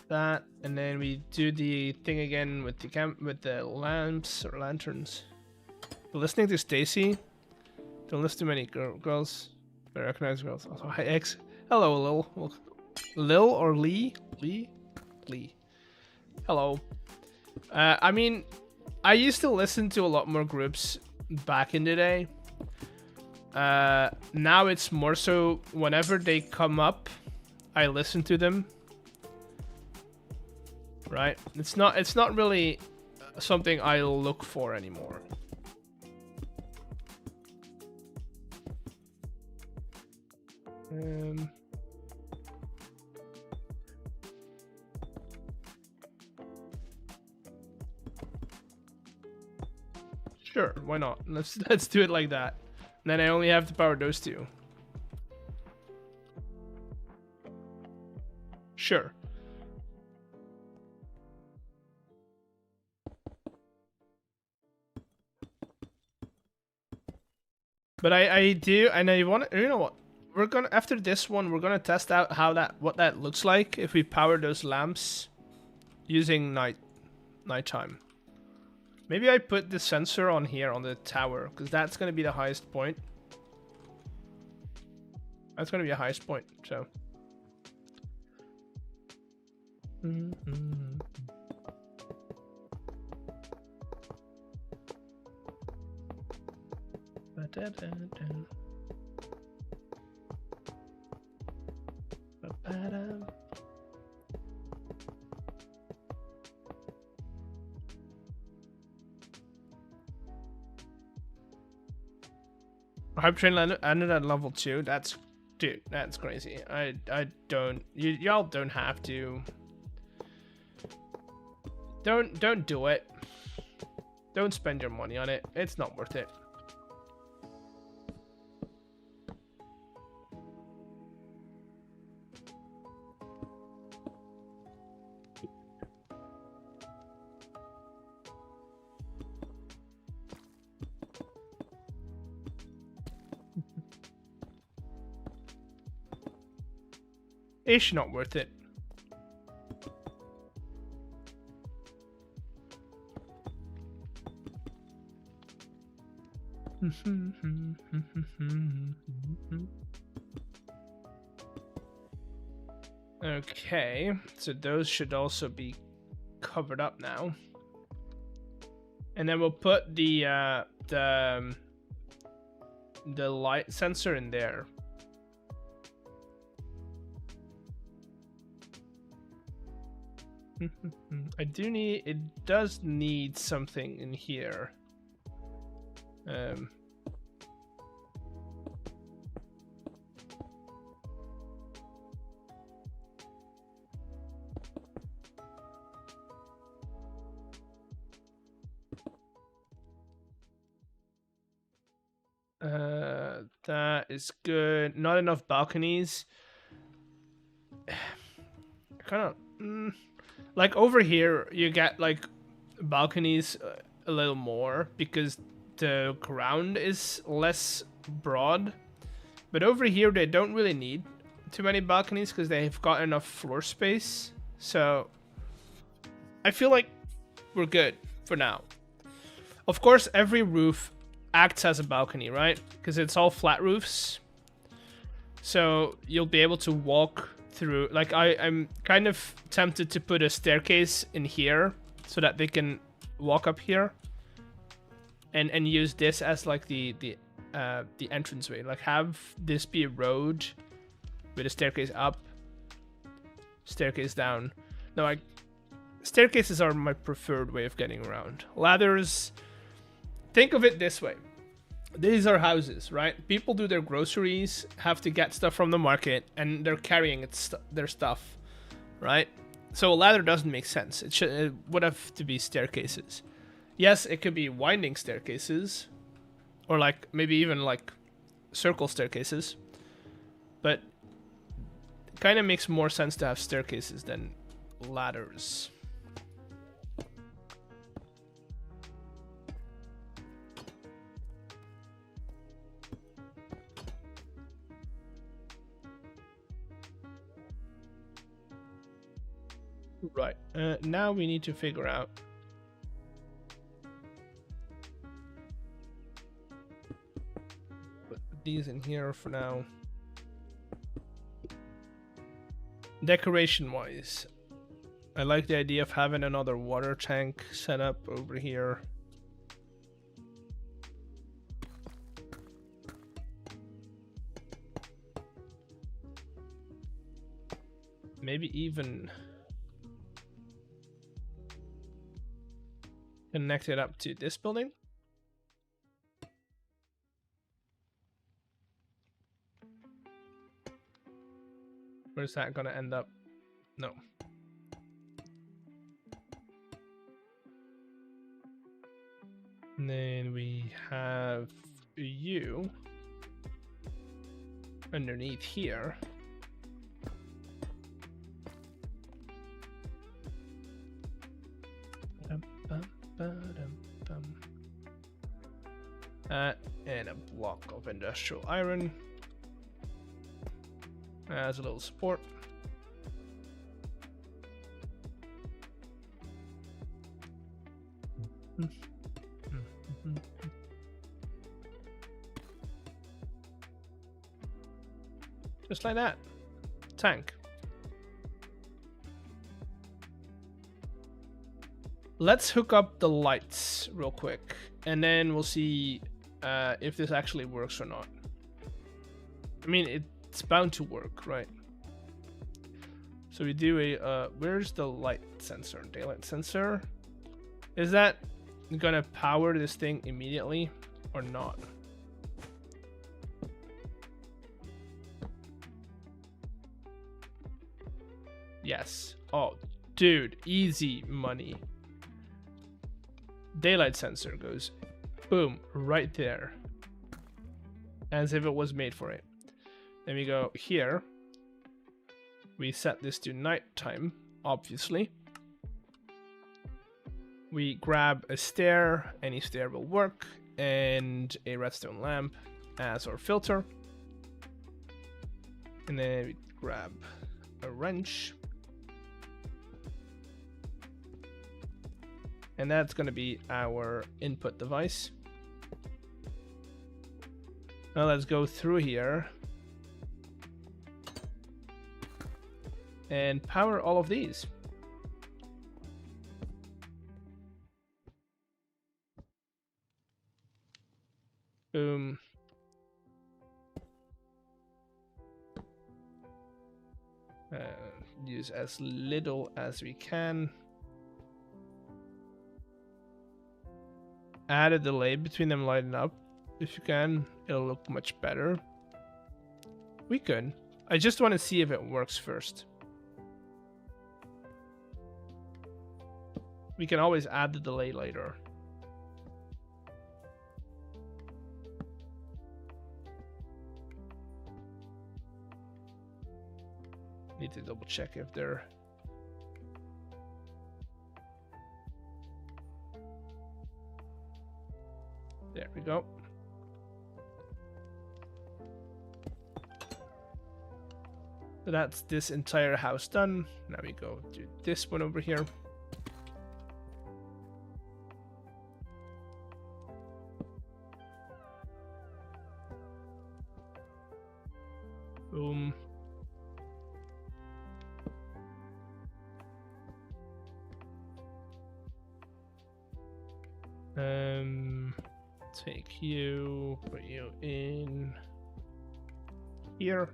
That, and then we do the thing again with the lamps or lanterns. But listening to Stacy, don't listen to many girls. I recognize girls. Also, hi X. Hello, Lil. Lil or Lee? Lee. Hello. I mean, I used to listen to a lot more groups back in the day. Now it's more so whenever they come up, I listen to them. Right? It's not really something I look for anymore. Sure, why not? Let's do it like that. And then I only have to power those two. Sure. But I do, and I want to, you know what? we're gonna, after this one, we're gonna test out what that looks like if we power those lamps using nighttime. Maybe I put the sensor on here on the tower, because that's gonna be the highest point. That's gonna be the highest point, so. Hype train ended at level 2. Dude, that's crazy. I don't. Y'all don't have to. Don't do it. Don't spend your money on it. It's not worth it. It's not worth it. Okay, so those should also be covered up now. And then we'll put the light sensor in there. It does need something in here. That is good. Not enough balconies. Kind of like over here you get like balconies a little more because the ground is less broad, but over here they don't really need too many balconies because they've got enough floor space. So I feel like we're good for now. Of course, every roof acts as a balcony, right? Because it's all flat roofs, so you'll be able to walk through. Like I'm kind of tempted to put a staircase in here so that they can walk up here and use this as like the entranceway. Like have this be a road with a staircase up, staircase down. No, staircases are my preferred way of getting around. Ladders, think of it this way. These are houses, right? People do their groceries, have to get stuff from the market, and they're carrying their stuff, right? So a ladder doesn't make sense. It would have to be staircases. Yes, it could be winding staircases, or like maybe even like circle staircases, but it kind of makes more sense to have staircases than ladders. Right, now we need to figure out put these in here for now. Decoration wise, I like the idea of having another water tank set up over here. Maybe even connect it up to this building. Where's that gonna end up? No. And then we have you underneath here. And a block of industrial iron. as a little support. Just like that. Tank. Let's hook up the lights real quick, and then we'll see if this actually works or not. I mean, it's bound to work, right? So we do a, where's the light sensor? Daylight sensor? Is that gonna power this thing immediately or not? Yes. Oh, dude, easy money. Daylight sensor goes boom right there, as if it was made for it. Then we go here, we set this to nighttime, obviously. We grab a stair, any stair will work, and a redstone lamp as our filter, and then we grab a wrench, and that's going to be our input device. Now let's go through here and power all of these. Boom. Use as little as we can. Add a delay between them lighting up. If you can, it'll look much better. We could. I just want to see if it works first. We can always add the delay later. Need to double check if they're... There we go. So that's this entire house done. Now we go do this one over here. Boom. Take you, put you in here.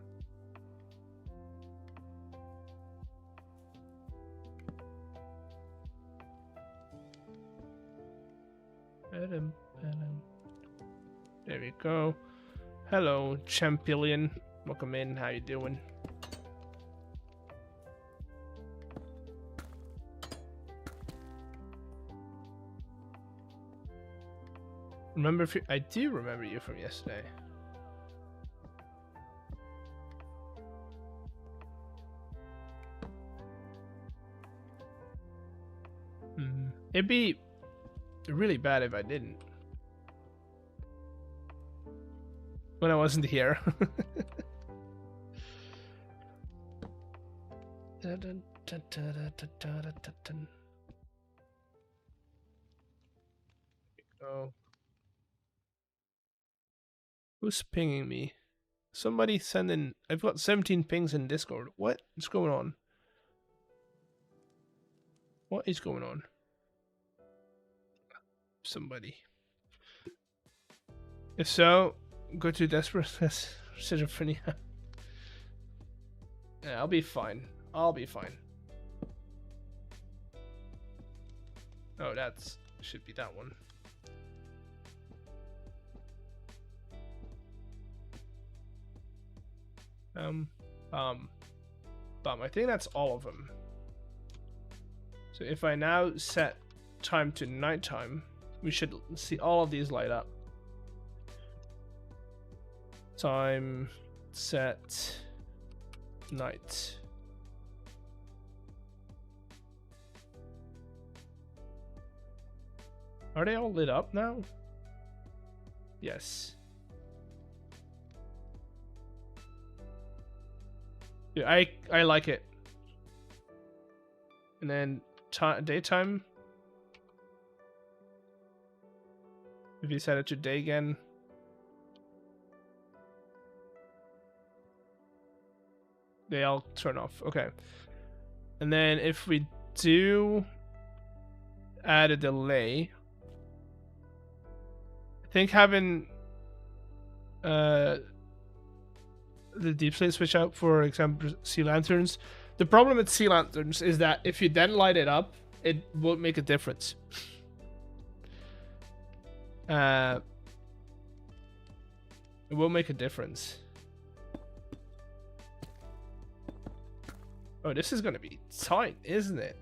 There we go. Hello, champion. Welcome in. How you doing? Remember if you, I do remember you from yesterday. It'd be really bad if I didn't. When I wasn't here. Oh. Who's pinging me? Somebody send in... I've got 17 pings in Discord. What is going on? What is going on? Somebody. If so, go to Desperate Schizophrenia. Yeah, I'll be fine. I'll be fine. Oh, that's... should be that one. I think that's all of them. So if I now set time to nighttime, we should see all of these light up. Time set night. Are they all lit up now? Yes. Yeah, I like it. And then daytime. If you set it to day again. They all turn off. Okay. And then if we do add a delay, I think having the deep slate switch out, for example, sea lanterns. The problem with sea lanterns is that if you then light it up, it won't make a difference. It won't make a difference. Oh, this is gonna be tight, isn't it?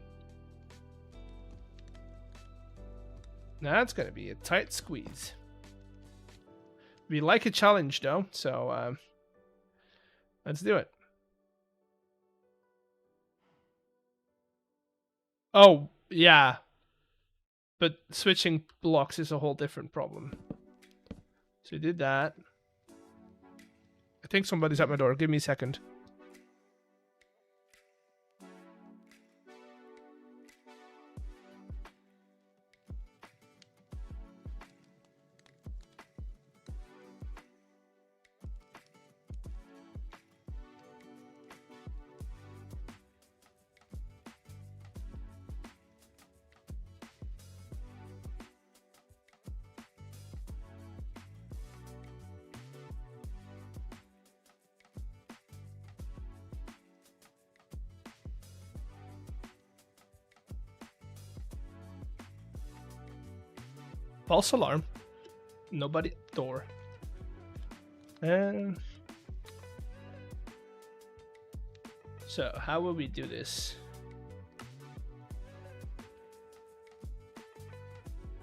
That's gonna be a tight squeeze. We like a challenge though, so let's do it. Oh, yeah. But switching blocks is a whole different problem. So we did that. I think somebody's at my door. Give me a second. False alarm. Nobody at the door. So how will we do this?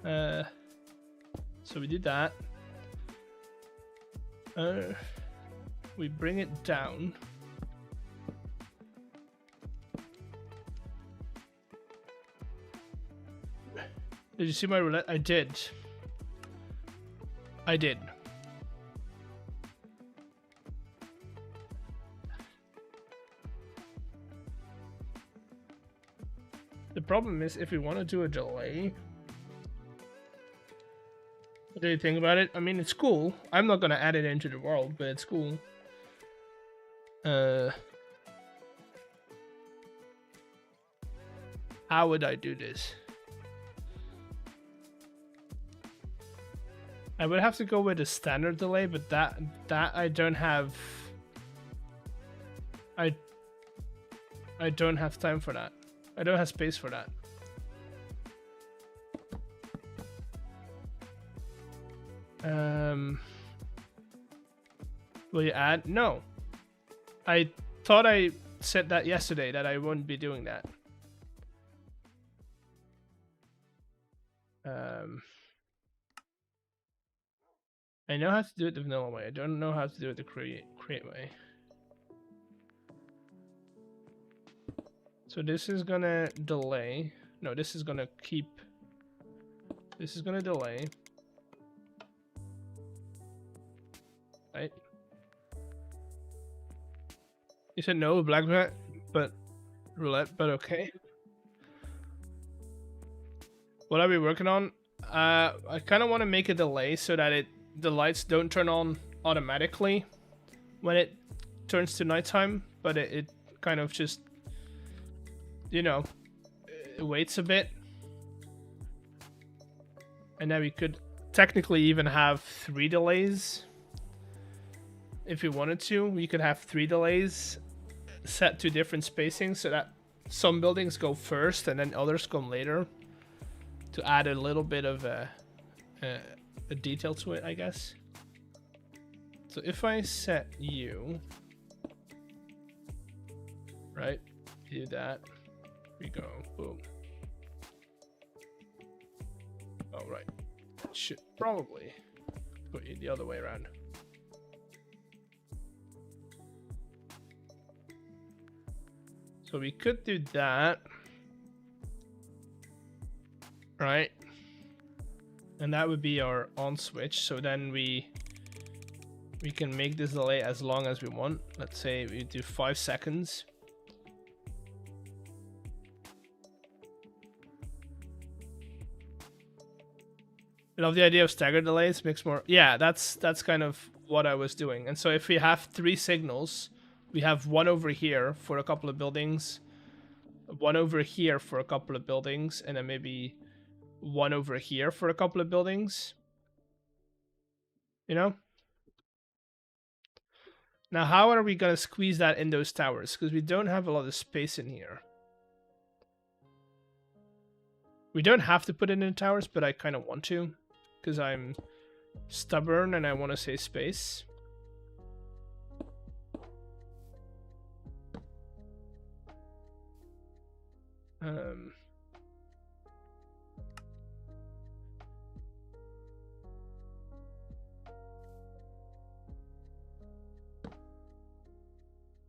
So we did that. We bring it down. Did you see my roulette? I did. I did. The problem is if we want to do a delay. What do you think about it? I mean, it's cool. I'm not going to add it into the world, but it's cool. How would I do this? I would have to go with a standard delay, but that I don't have. I don't have time for that. I don't have space for that. Will you add? No. I thought I said that yesterday that I wouldn't be doing that. I know how to do it the vanilla way. I don't know how to do it the create way. So this is gonna delay. No, this is gonna keep. This is gonna delay. Right? You said no black, but roulette, but okay. What are we working on? I kind of want to make a delay so that the lights don't turn on automatically when it turns to nighttime, but it kind of just, you know, it waits a bit. And then we could technically even have 3 delays. If we wanted to, we could have 3 delays set to different spacings so that some buildings go first and then others come later to add a little bit of a detail to it, I guess. So if I set you, right, do that, we go, boom. Oh, right. Should probably put you the other way around. So we could do that, right? And that would be our on switch. So then we We can make this delay as long as we want. Let's say we do 5 seconds. I love the idea of staggered delays. Makes more. Yeah, that's kind of what I was doing. And so if we have 3 signals, we have one over here for a couple of buildings, one over here for a couple of buildings, and then maybe one over here for a couple of buildings. You know? Now, how are we going to squeeze that in those towers? Because we don't have a lot of space in here. We don't have to put it in the towers, but I kind of want to. Because I'm stubborn and I want to save space.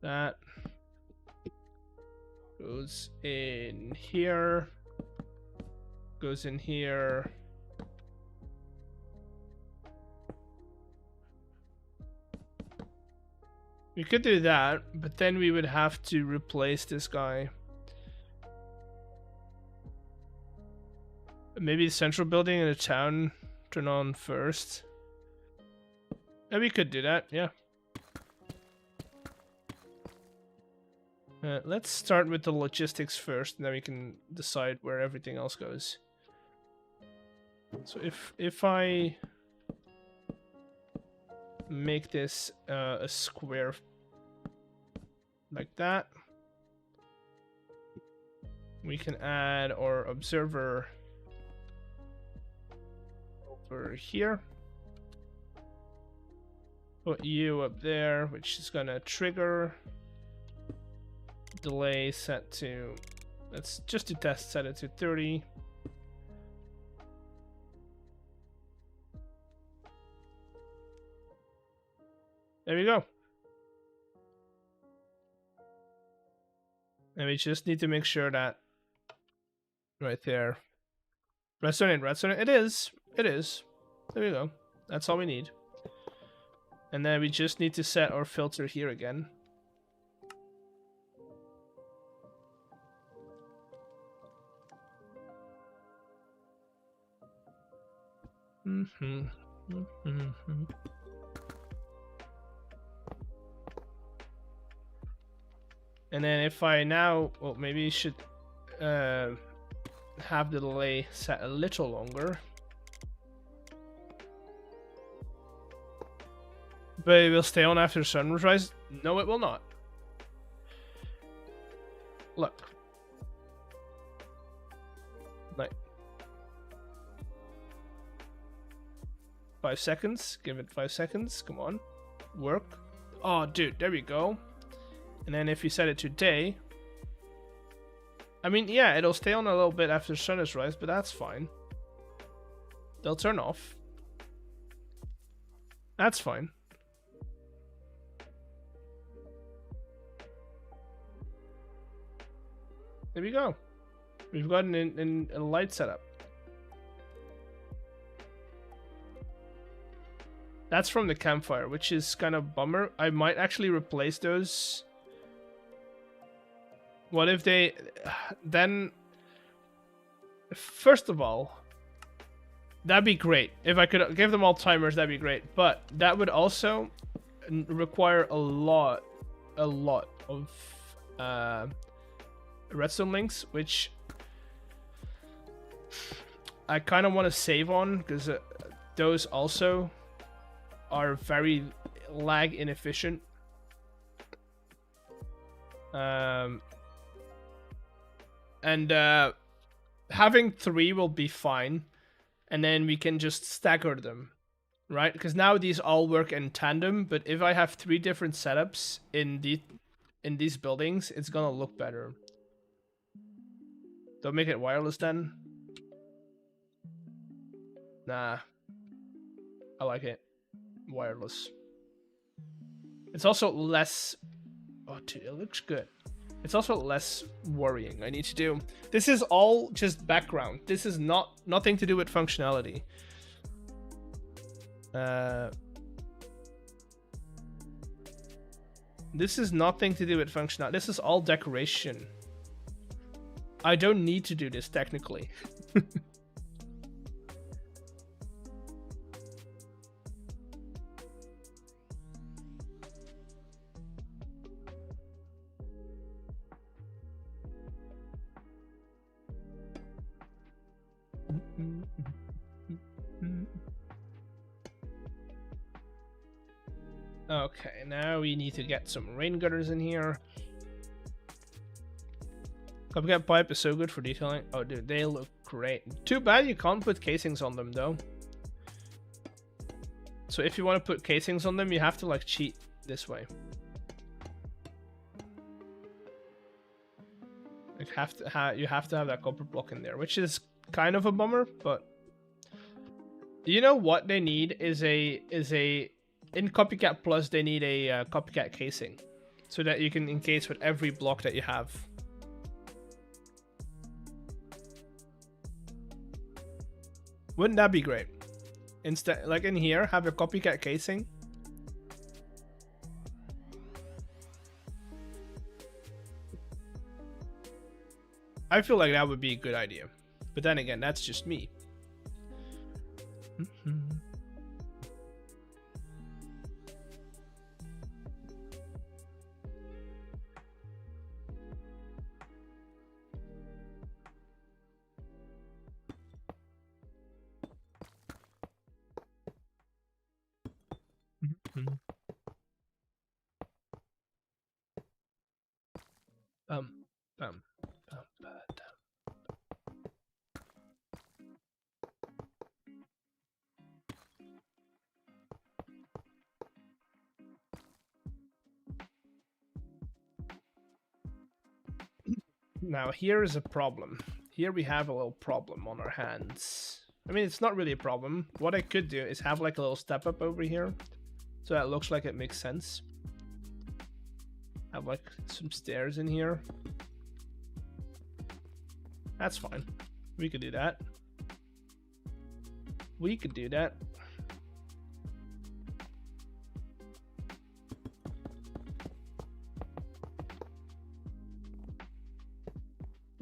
That goes in here, goes in here. We could do that, but then we would have to replace this guy. Maybe the central building in the town turn on first. Yeah, we could do that, yeah. Let's start with the logistics first, and then we can decide where everything else goes. So if I make this a square like that, we can add our observer over here. Put you up there, which is gonna trigger. Delay set to, let's just to test, set it to 30. There we go. And we just need to make sure that right there. Redstone in, redstone in. It is. There we go. That's all we need. And then we just need to set our filter here again. And then if I now, well, maybe you should have the delay set a little longer. But it will stay on after sunrise? No, it will not. Look. Like 5 seconds. Give it 5 seconds. Come on. Work. Oh, dude, there we go. And then if you set it to day, I mean, yeah, it'll stay on a little bit after sun is rise, but that's fine. They'll turn off. That's fine. There we go. We've got a light setup. That's from the campfire, which is kind of bummer. I might actually replace those. What if they then? First of all, that'd be great. If I could give them all timers, that'd be great. But that would also require a lot of redstone links, which I kind of want to save on because those also are very lag inefficient. And having 3 will be fine, and then we can just stagger them, right? Because now these all work in tandem, but if I have 3 different setups in these buildings, it's gonna look better. Don't make it wireless then. Nah, I like it wireless. It's also less. Oh, dude, it looks good. It's also less worrying. I need to do. This is all just background. This is nothing to do with functionality. This is nothing to do with functionality. This is all decoration. I don't need to do this technically. Okay, now we need to get some rain gutters in here. Copycat pipe is so good for detailing. Oh, dude, they look great. Too bad you can't put casings on them, though. So if you want to put casings on them, you have to like cheat this way. You have to have that copper block in there, which is kind of a bummer. But you know what they need is a in Copycat Plus they need a copycat casing, so that you can encase with every block that you have. Wouldn't that be great? Instead, like in here, have a copycat casing. I feel like that would be a good idea. But then again, that's just me. Now here is a problem. Here we have a little problem on our hands. I mean, it's not really a problem. What I could do is have like a little step up over here, so that looks like it makes sense. Have like some stairs in here. That's fine. We could do that. We could do that.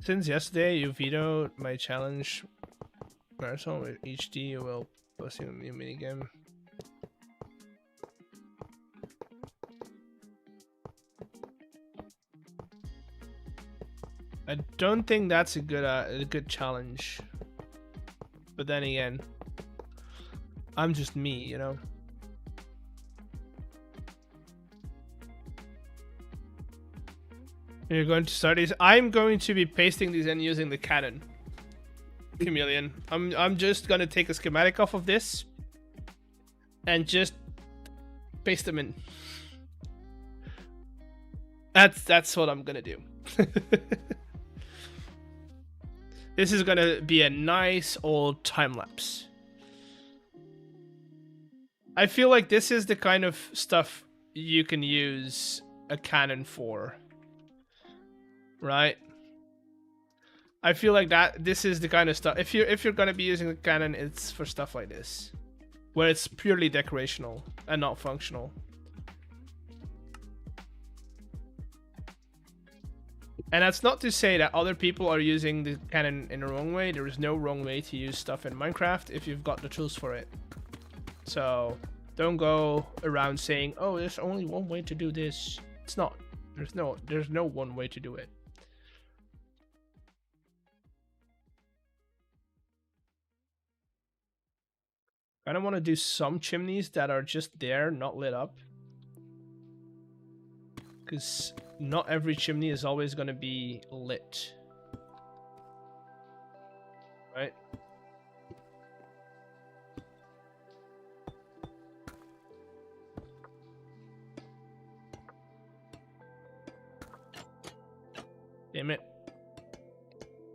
Since yesterday you vetoed my challenge marathon with HD, you will post a new minigame. I don't think that's a good challenge. But then again, I'm just me, you know. You're going to start these. I'm going to be pasting these in using the cannon. Chameleon. I'm just gonna take a schematic off of this and just paste them in. That's what I'm gonna do. This is gonna be a nice old time lapse. I feel like this is the kind of stuff you can use a cannon for, right? I feel like this is the kind of stuff. If you're gonna be using a cannon, it's for stuff like this, where it's purely decorational and not functional. And that's not to say that other people are using the cannon in the wrong way. There is no wrong way to use stuff in Minecraft if you've got the tools for it. So don't go around saying, "Oh, there's only one way to do this." It's not. There's no one way to do it. I don't want to do some chimneys that are just there, not lit up. Because not every chimney is always going to be lit. Right? Damn it.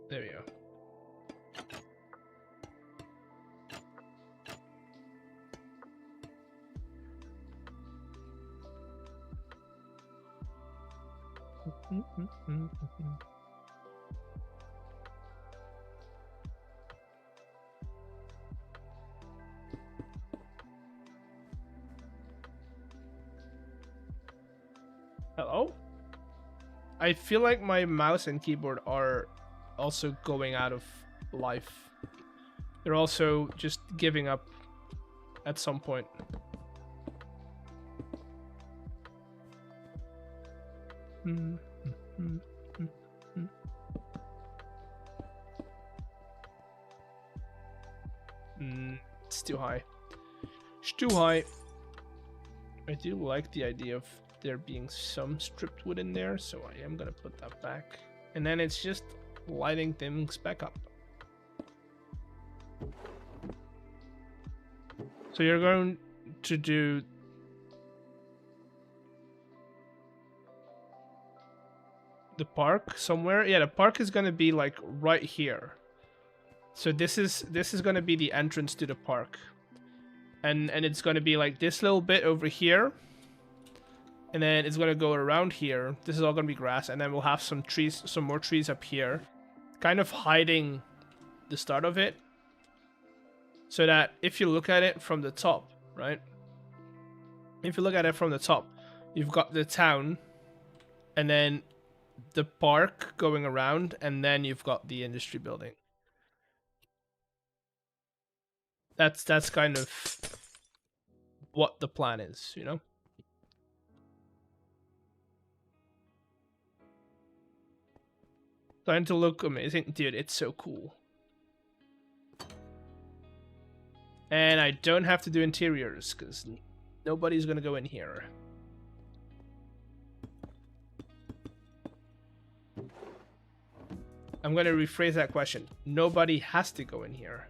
There we go. Hello? I feel like my mouse and keyboard are also going out of life. They're also just giving up at some point. It's too high. It's too high. I do like the idea of there being some stripped wood in there, so I am gonna put that back. And then it's just lighting things back up. So you're going to do the park somewhere? Yeah, the park is gonna be like right here. So this is gonna be the entrance to the park. And it's gonna be like this little bit over here. And then it's gonna go around here. This is all gonna be grass, and then we'll have some trees, some more trees up here. Kind of hiding the start of it. So that if you look at it from the top, right? If you look at it from the top, you've got the town, and then the park going around, and then you've got the industry building. That's kind of what the plan is, you know? Starting to look amazing. Dude, it's so cool. And I don't have to do interiors, because nobody's gonna go in here. I'm gonna rephrase that question. Nobody has to go in here.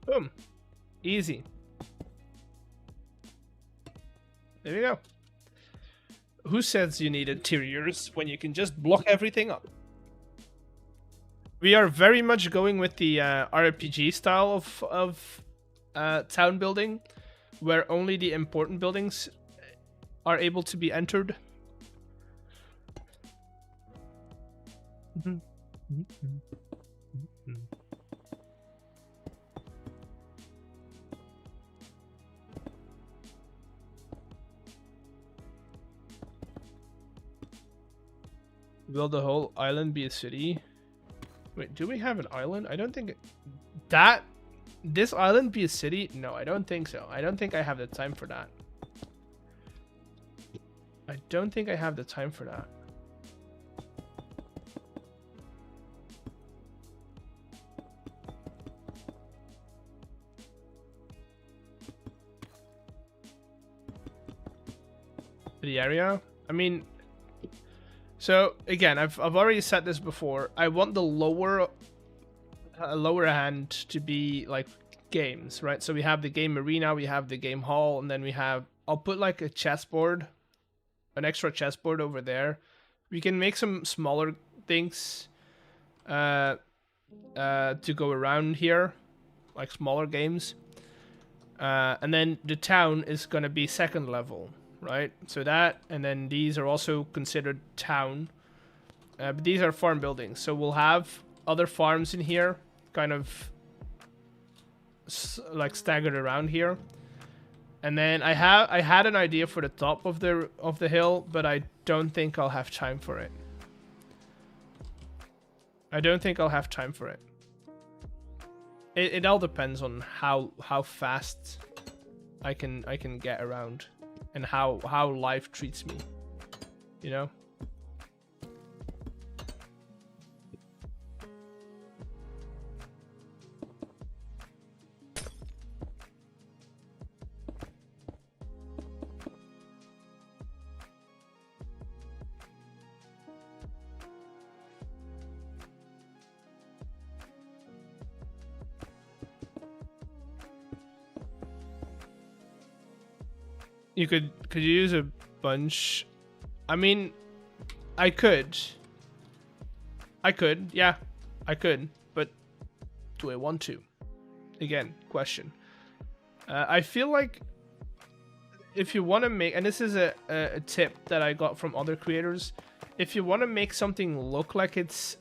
Boom. Easy. There you go. Who says you need interiors when you can just block everything up? We are very much going with the RPG style of town building, where only the important buildings are able to be entered. Will the whole island be a city? Wait, do we have an island? I don't think this island be a city? No, I don't think so. I don't think I have the time for that. I don't think I have the time for that. The area? I mean, so again, I've already said this before. I want the lower hand to be like games, right? So we have the game arena, we have the game hall, and then we have, I'll put like a chessboard, an extra chessboard over there. We can make some smaller things to go around here, like smaller games. And then the town is gonna be second level. Right, so that, and then these are also considered town, but these are farm buildings. So we'll have other farms in here, kind of like staggered around here. And then I had an idea for the top of the hill, but I don't think I'll have time for it. I don't think I'll have time for it. It all depends on how fast I can get around. And how life treats me, you know? You could you use a bunch? I mean, I could, yeah, I could, but do I want to? Again, question. I feel like if you want to make, and this is a tip that I got from other creators, if you want to make something look like it's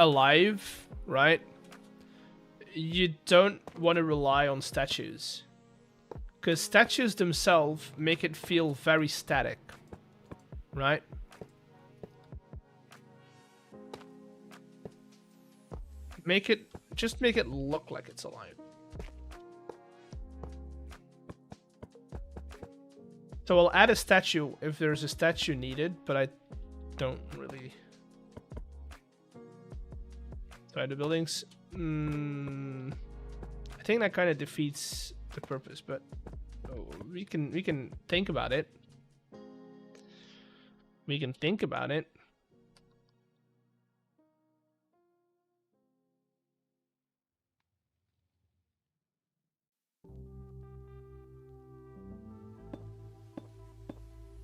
alive, right? You don't want to rely on statues. Because statues themselves make it feel very static, right? Just make it look like it's alive. So I'll add a statue if there's a statue needed, but I don't really. Sorry, the buildings. I think that kind of defeats the purpose, but we can think about it. We can think about it.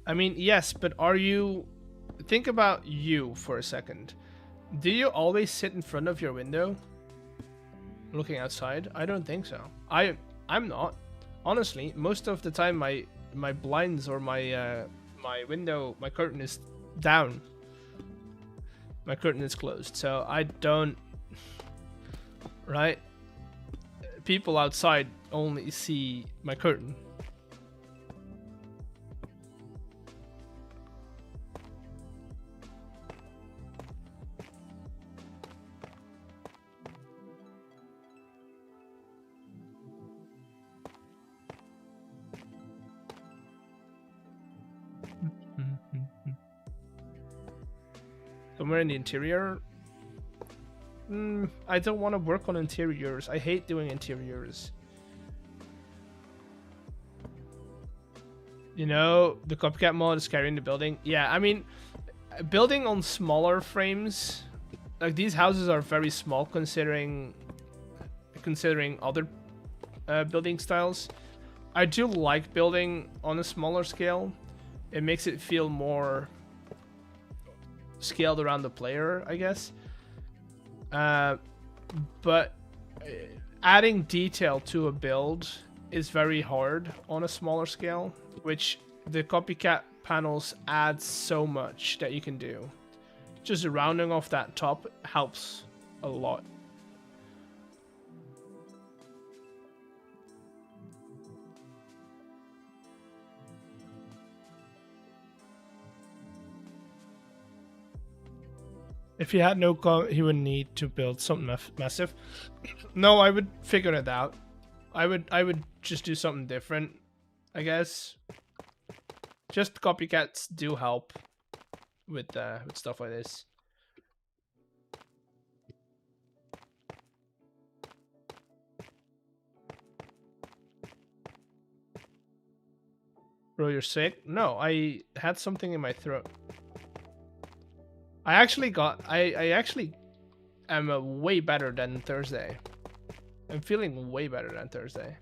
I mean, yes, but are you... Think about you for a second. Do you always sit in front of your window? Looking outside? I don't think so. I'm not. Honestly, most of the time my blinds or my window, my curtain is down. My curtain is closed, so I don't... Right? People outside only see my curtain. Somewhere in the interior? I don't want to work on interiors. I hate doing interiors. You know, the copycat mod is carrying the building. Yeah, I mean, building on smaller frames, like these houses are very small considering other building styles. I do like building on a smaller scale. It makes it feel more scaled around the player, I guess. But adding detail to a build is very hard on a smaller scale, which the copycat panels add so much that you can do. Just rounding off that top helps a lot. If he had no he would need to build something massive. No, I would figure it out. I would just do something different, I guess. Just copycats do help with stuff like this. Bro, you're sick? No, I had something in my throat. I actually am way better than Thursday. I'm feeling way better than Thursday.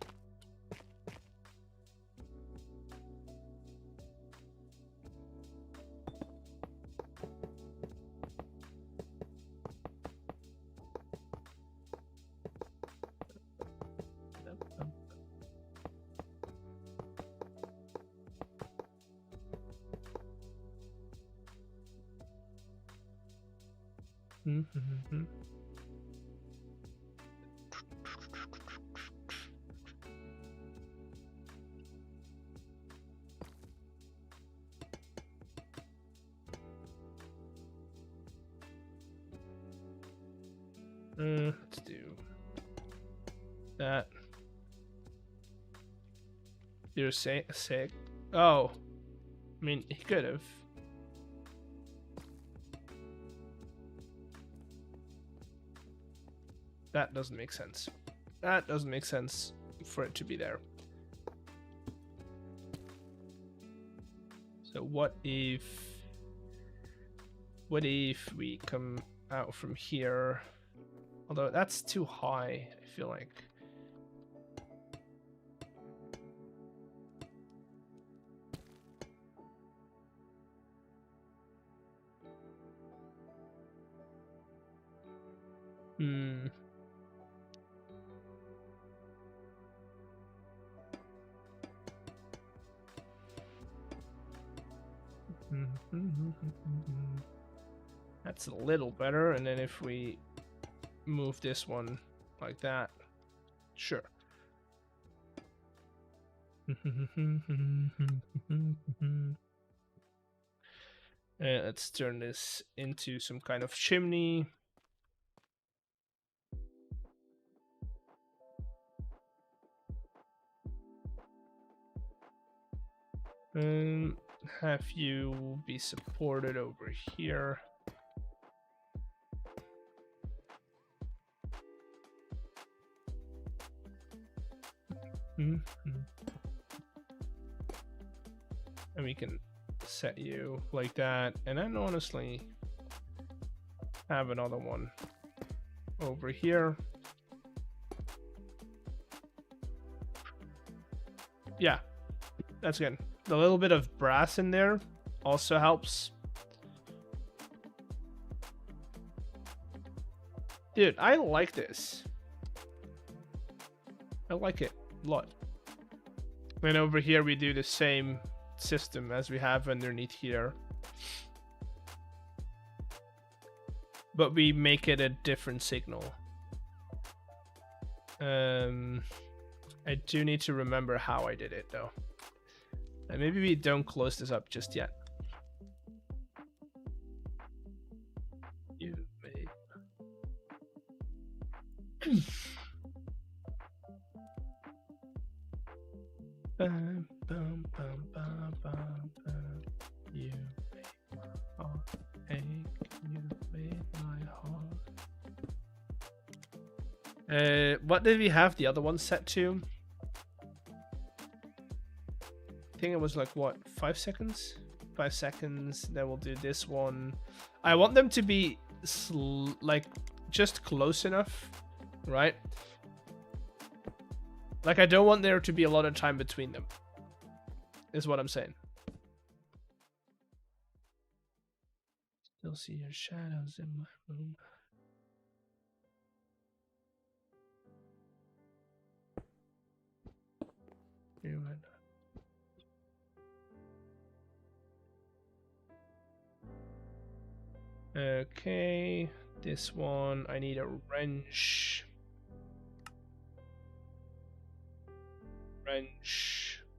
Let's do that. You're sick? Oh, I mean, he could have. That doesn't make sense. That doesn't make sense for it to be there. So what if we come out from here? Although that's too high, I feel like. That's a little better. And then if we move this one like that, sure. Let's turn this into some kind of chimney. And have you be supported over here. And we can set you like that, and then honestly have another one over here. Yeah, that's good. The little bit of brass in there also helps. Dude, I like this. I like it a lot. And over here we do the same system as we have underneath here, but we make it a different signal. I do need to remember how I did it though, and maybe we don't close this up just yet. You may. Bum, bum, bum, bum, bum, bum. You make my heart ache. You make my heart. What did we have the other one set to? I think it was like what, 5 seconds? 5 seconds. Then we'll do this one. I want them to be like just close enough, right? Like, I don't want there to be a lot of time between them, is what I'm saying. Still see your shadows in my room. You might not. Okay, this one, I need a wrench.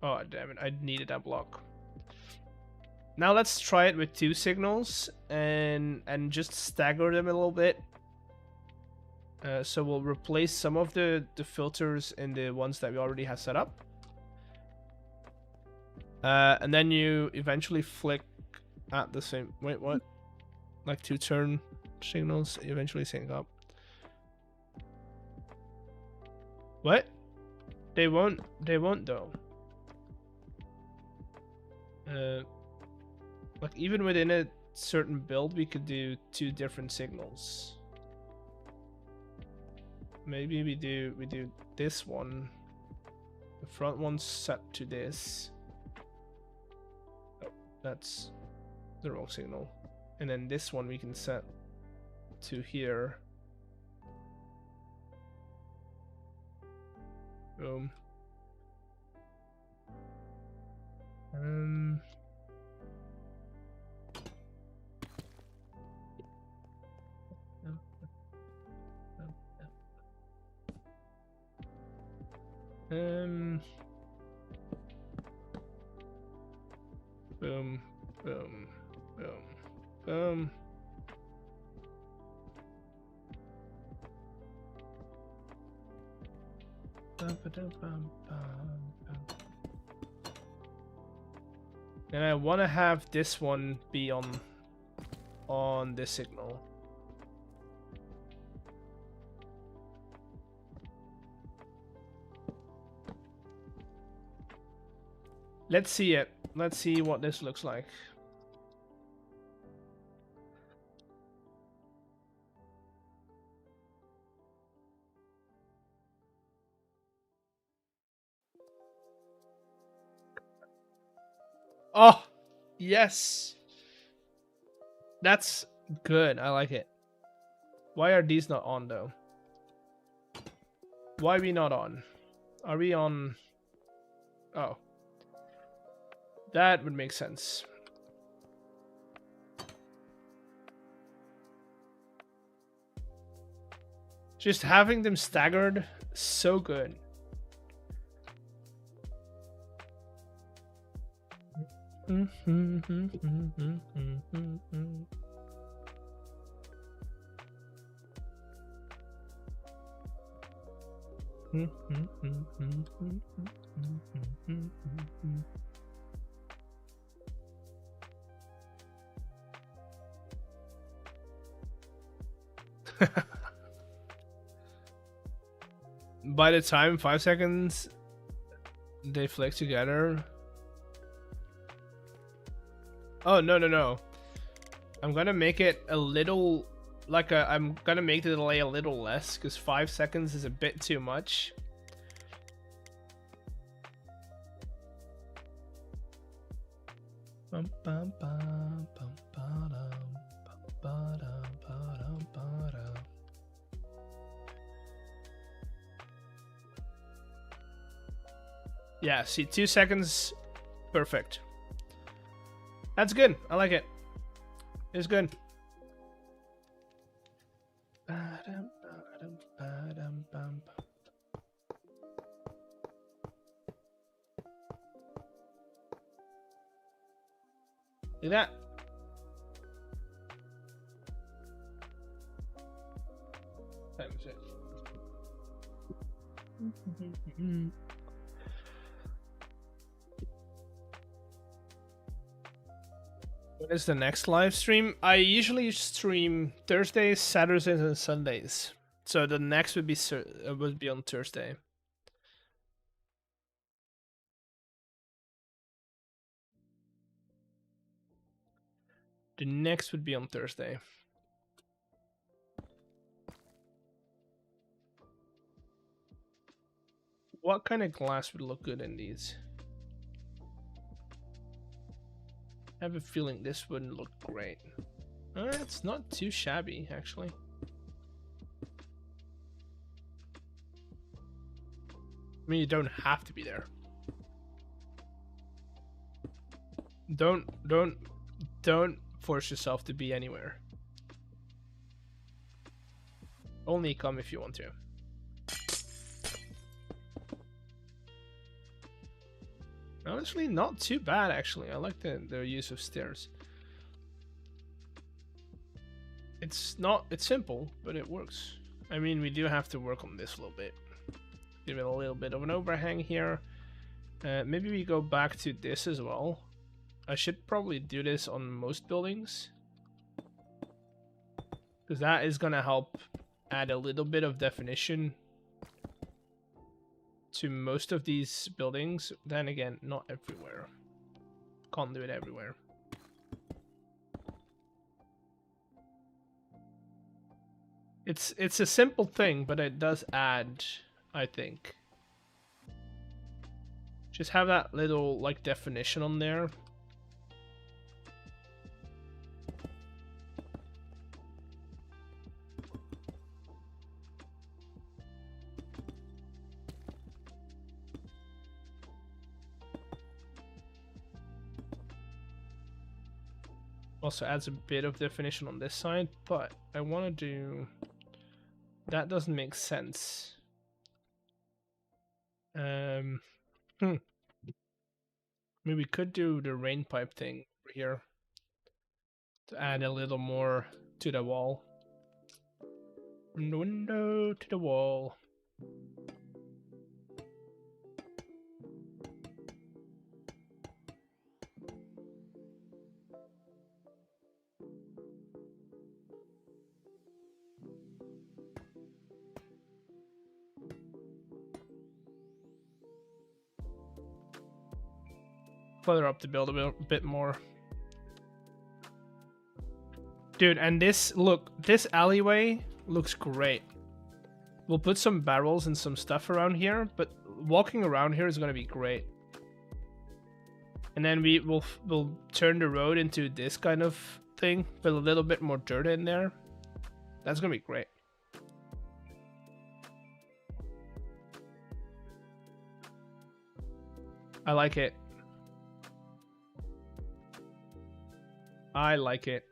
Oh damn it, I needed that block. Now let's try it with 2 signals and just stagger them a little bit. So we'll replace some of the filters in the ones that we already have set up. And then you eventually flick at the same, wait, what? Like 2 turn signals eventually sync up. What? They won't though. Like even within a certain build, we could do 2 different signals. Maybe we do this one. The front one's set to this. Oh, that's the wrong signal. And then this one we can set to here. Boom. Boom, boom, boom, boom. And I want to have this one be on this signal. Let's see it. Let's see what this looks like. Oh, yes. That's good. I like it. Why are these not on though? Why are we not on? Are we on? Oh. That would make sense. Just having them staggered, so good. By the time 5 seconds they flick together. Oh, no. I'm gonna make it a little like I'm gonna make the delay a little less because 5 seconds is a bit too much. Yeah, see, 2 seconds, perfect. That's good. I like it. It's good. Look at that. That was it. What is the next live stream? I usually stream Thursdays, Saturdays, and Sundays. So the next would be on Thursday. The next would be on Thursday. What kind of glass would look good in these? I have a feeling this wouldn't look great. It's not too shabby, actually. I mean, you don't have to be there. Don't force yourself to be anywhere. Only come if you want to. Honestly, not too bad, actually. I like the use of stairs. It's simple, but it works. I mean, we do have to work on this a little bit. Give it a little bit of an overhang here. Maybe we go back to this as well. I should probably do this on most buildings, because that is gonna help add a little bit of definition to most of these buildings. Then again, not everywhere. Can't do it everywhere. It's a simple thing, but it does add, I think. Just have that little like definition on there. Also adds a bit of definition on this side, but I want to do... That doesn't make sense. Maybe we could do the rain pipe thing over here to add a little more to the wall. From the window to the wall. Further up the build a bit more. Dude, and this, look, this alleyway looks great. We'll put some barrels and some stuff around here, but walking around here is going to be great. And then we'll turn the road into this kind of thing, put a little bit more dirt in there. That's going to be great. I like it. I like it.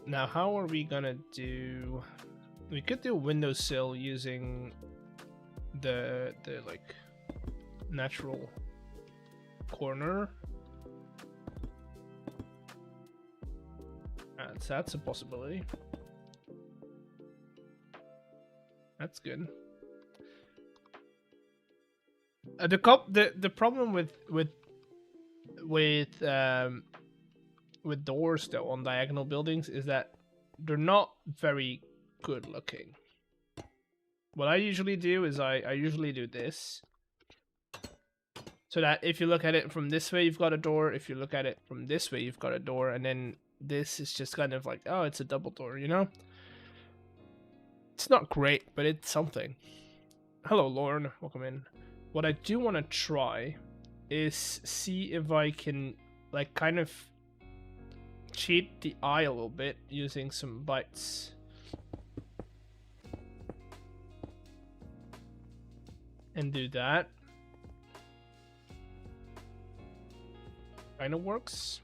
Now how are we gonna do? We could do windowsill using the like natural corner. That's a possibility. That's good. The problem with doors though on diagonal buildings is that they're not very good looking. What I usually do is I usually do this, so that if you look at it from this way, you've got a door. If you look at it from this way, you've got a door, and then this is just kind of like, oh, it's a double door, you know? It's not great, but it's something. Hello, Lorne. Welcome in. What I do want to try is see if I can, like, kind of cheat the eye a little bit using some bytes. And do that. Kind of works.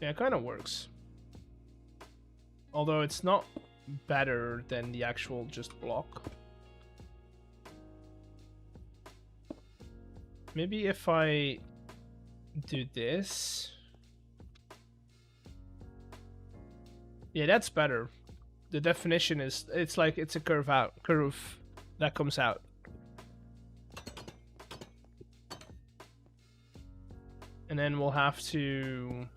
Yeah, it kind of works. Although it's not better than the actual just block. Maybe if I do this. Yeah, that's better. The definition is, it's like it's a curve that comes out. And then we'll have to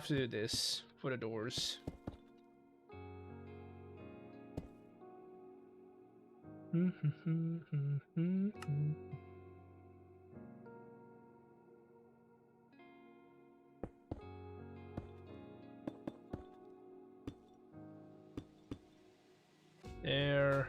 do this for the doors. There.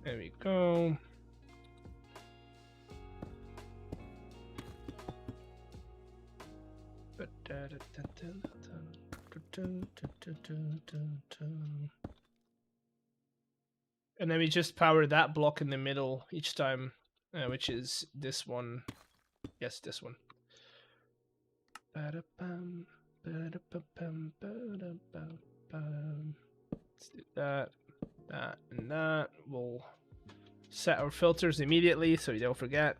There we go. And then we just power that block in the middle each time, which is this one. Yes, this one. Let's do that, that, and that. We'll set our filters immediately so you don't forget.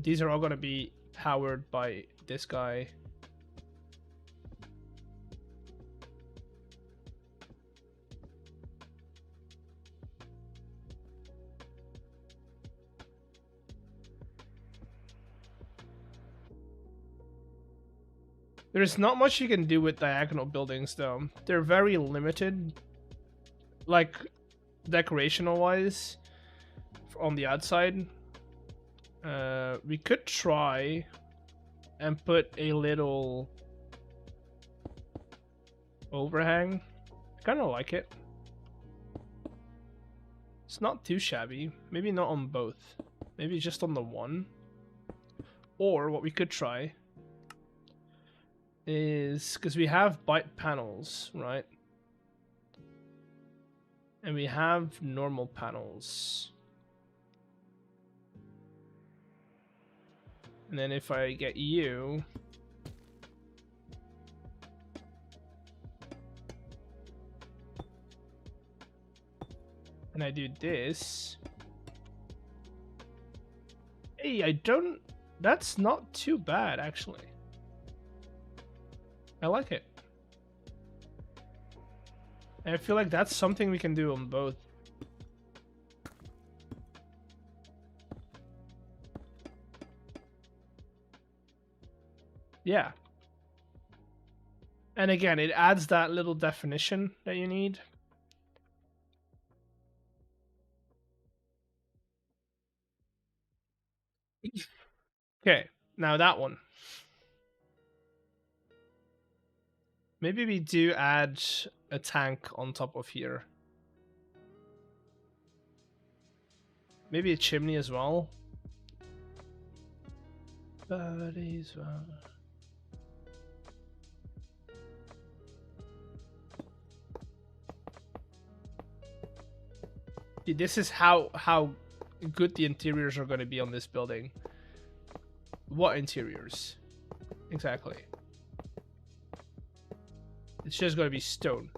These are all going to be powered by this guy. There's not much you can do with diagonal buildings, though. They're very limited, like, decorational wise, on the outside. We could try and put a little overhang. I kind of like it. It's not too shabby. Maybe not on both. Maybe just on the one. Or what we could try is, because we have bite panels, right? And we have normal panels. And then if I get you, and I do this, hey, that's not too bad, actually. I like it. And I feel like that's something we can do on both. Yeah. And again, it adds that little definition that you need. Okay, now that one. Maybe we do add a tank on top of here. Maybe a chimney as well. This is how good the interiors are going to be on this building. What interiors? Exactly. It's just going to be stone.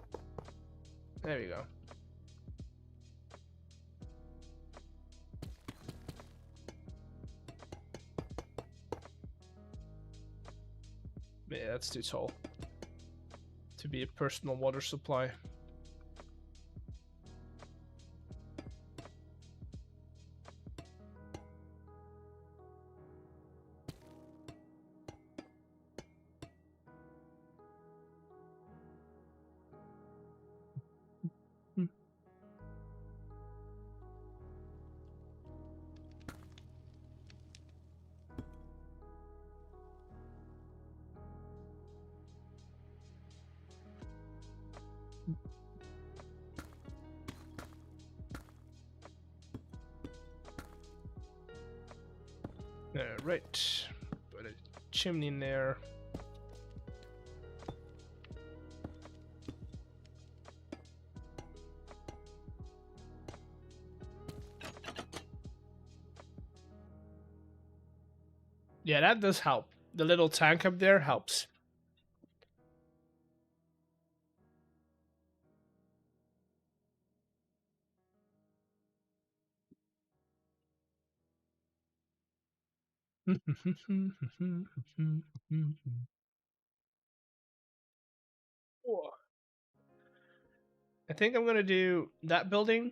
There we go. Yeah, that's too tall to be a personal water supply. Right, put a chimney in there. Yeah, that does help. The little tank up there helps. I think I'm gonna do that building.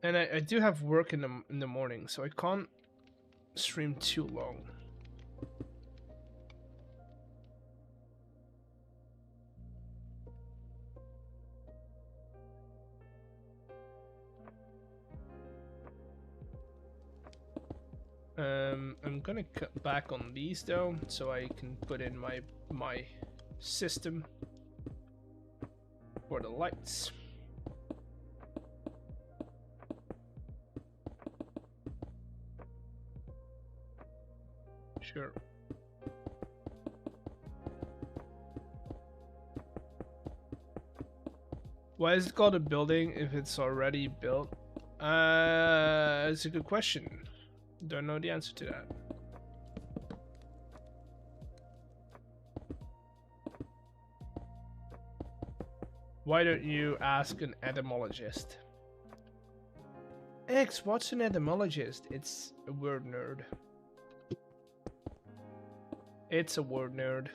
And I do have work in the morning, so I can't stream too long. I'm gonna cut back on these though, so I can put in my system for the lights. Sure. Why is it called a building if it's already built? It's a good question. Don't know the answer to that. Why don't you ask an etymologist? X, what's an etymologist? It's a word nerd. It's a word nerd.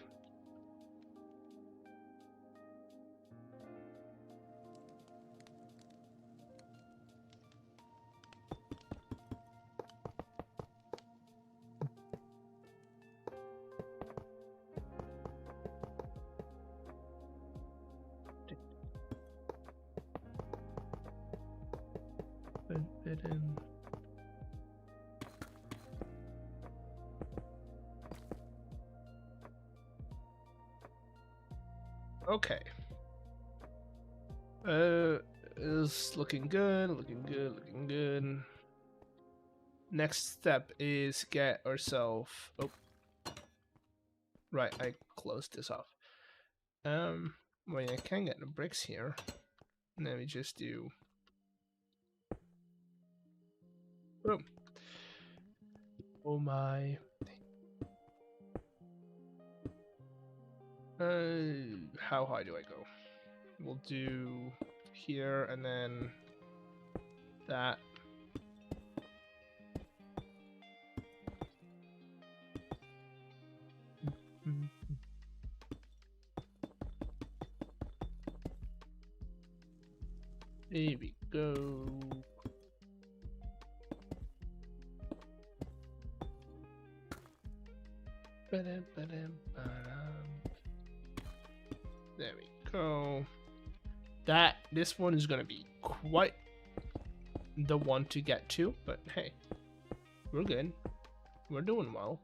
Okay. Is looking good, looking good, looking good. Next step is get ourselves. Oh, right. I closed this off. Wait, I can get the bricks here. And then we just do. Boom. Oh my. How high do I go? We'll do here and then that. There we go. There we go. This one is gonna be quite the one to get to, but hey, we're good. We're doing well.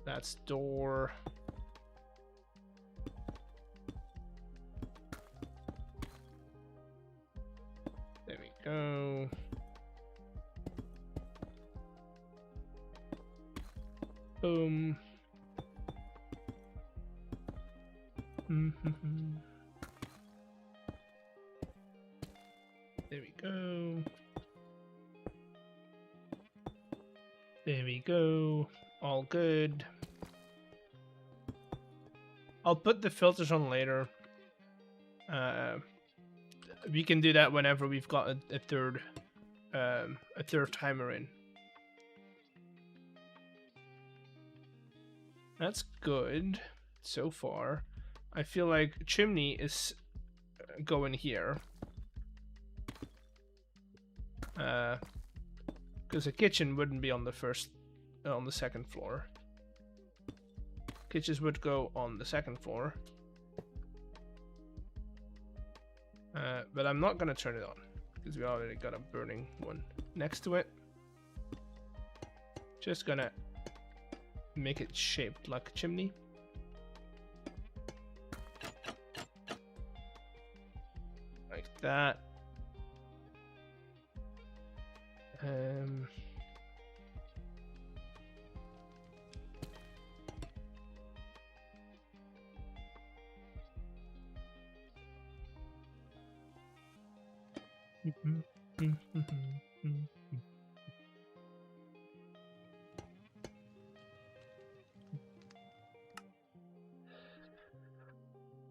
That's door. There we go. Boom. There we go. There we go. All good. I'll put the filters on later. We can do that whenever we've got a third timer in. That's good so far. I feel like chimney is going here. Because a kitchen wouldn't be on the second floor. Kitchens would go on the second floor. But I'm not gonna turn it on because we already got a burning one next to it. Just gonna make it shaped like a chimney. Like that.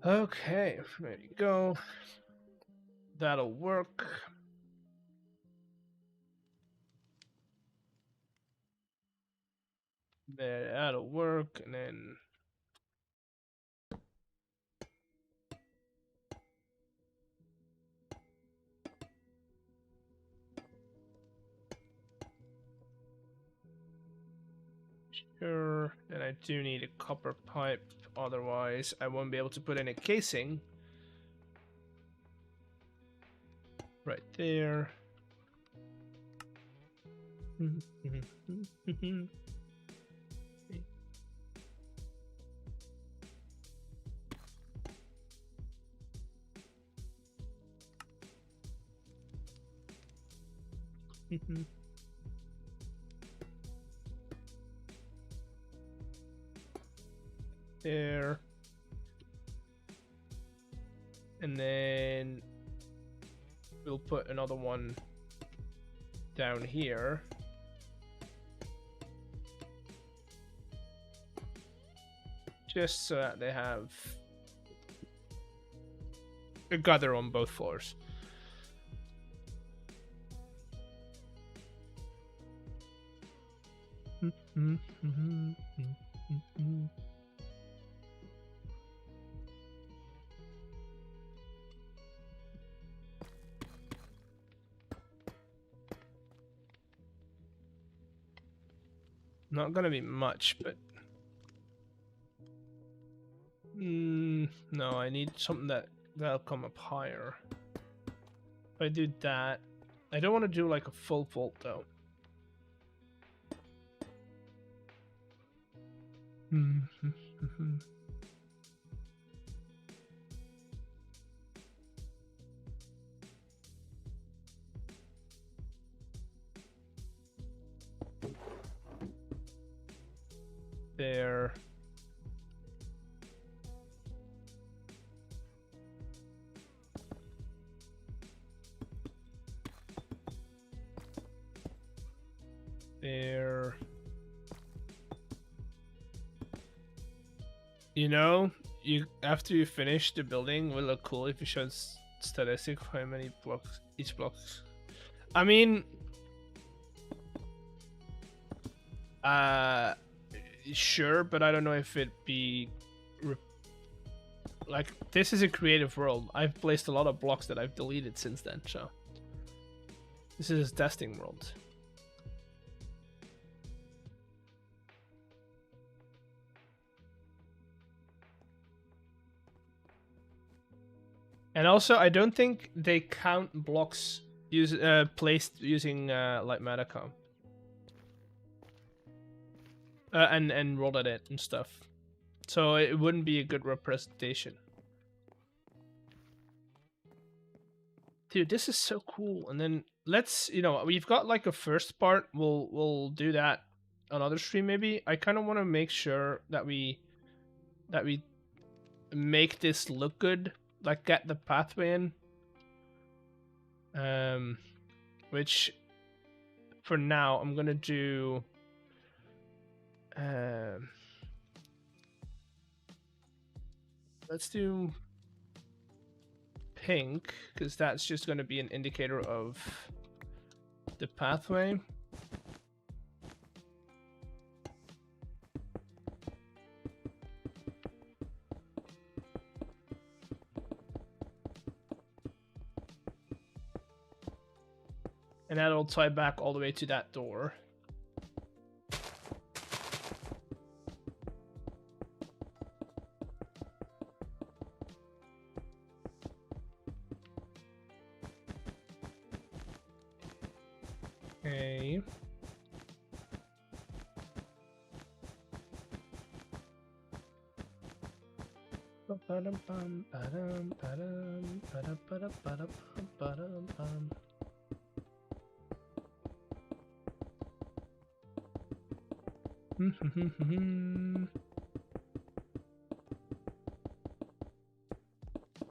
Okay, there you go. That'll work. There, that'll work, and then sure. And I do need a copper pipe, otherwise I won't be able to put in a casing. Right there. There. And then we'll put another one down here. Just so that they have a gutter on both floors. Not gonna be much, but no, I need something that'll come up higher. If I do that, I don't want to do like a full vault though. There. There. You know, after you finish the building, will look cool if you showed statistic for how many blocks each blocks. I mean, sure, but I don't know if it'd be like, this is a creative world. I've placed a lot of blocks that I've deleted since then, so this is a testing world. And also, I don't think they count blocks placed using like Metacom. And roll at it and stuff. So it wouldn't be a good representation. Dude, this is so cool. And then let's, we've got like a first part. We'll do that another stream maybe. I kind of want to make sure that we make this look good, like get the pathway in. Which for now I'm gonna do. Let's do pink, because that's just going to be an indicator of the pathway. And that'll tie back all the way to that door. Okay.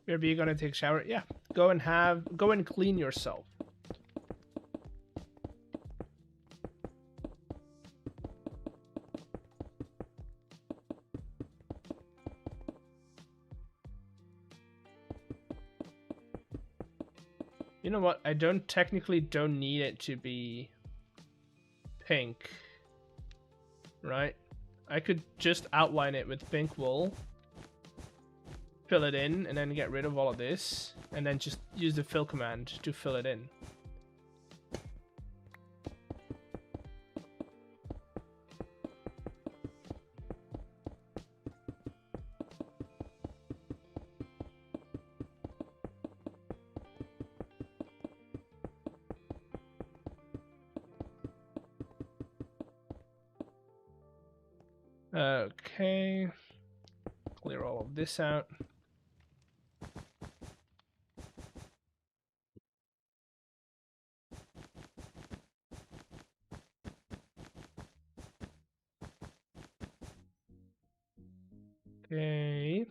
Maybe you're gonna take a shower. Yeah, go and clean yourself. You know what? I technically don't need it to be pink, right? I could just outline it with pink wool, fill it in, and then get rid of all of this, and then just use the fill command to fill it in. Okay, clear all of this out. Okay.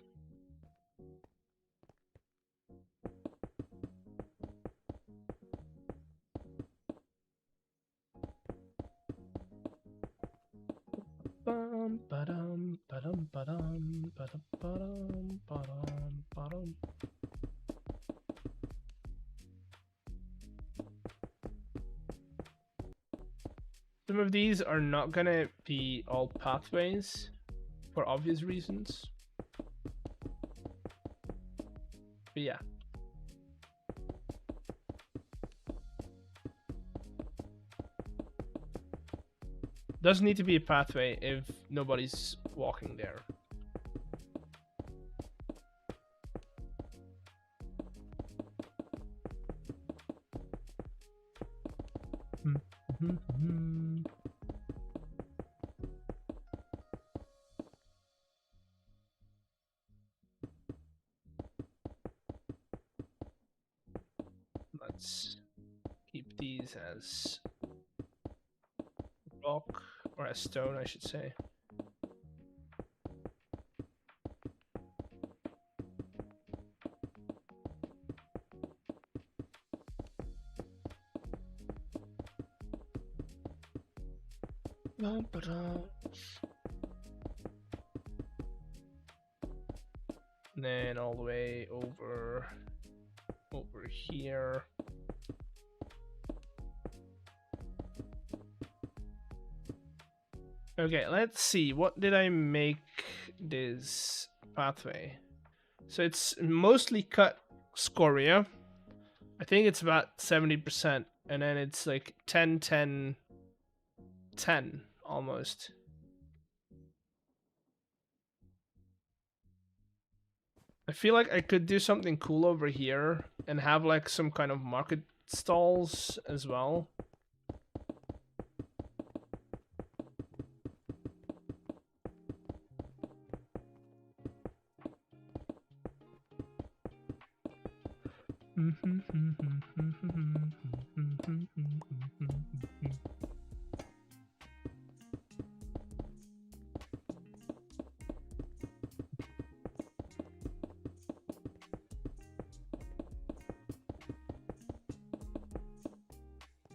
Some of these are not gonna be all pathways for obvious reasons. But yeah. Doesn't need to be a pathway if nobody's walking there. Let's keep these as rock, or as stone, I should say. And then all the way over here. Okay, let's see. What did I make this pathway? So it's mostly cut scoria. I think it's about 70%, and then it's like 10, 10, 10 almost. I feel like I could do something cool over here and have like some kind of market stalls as well.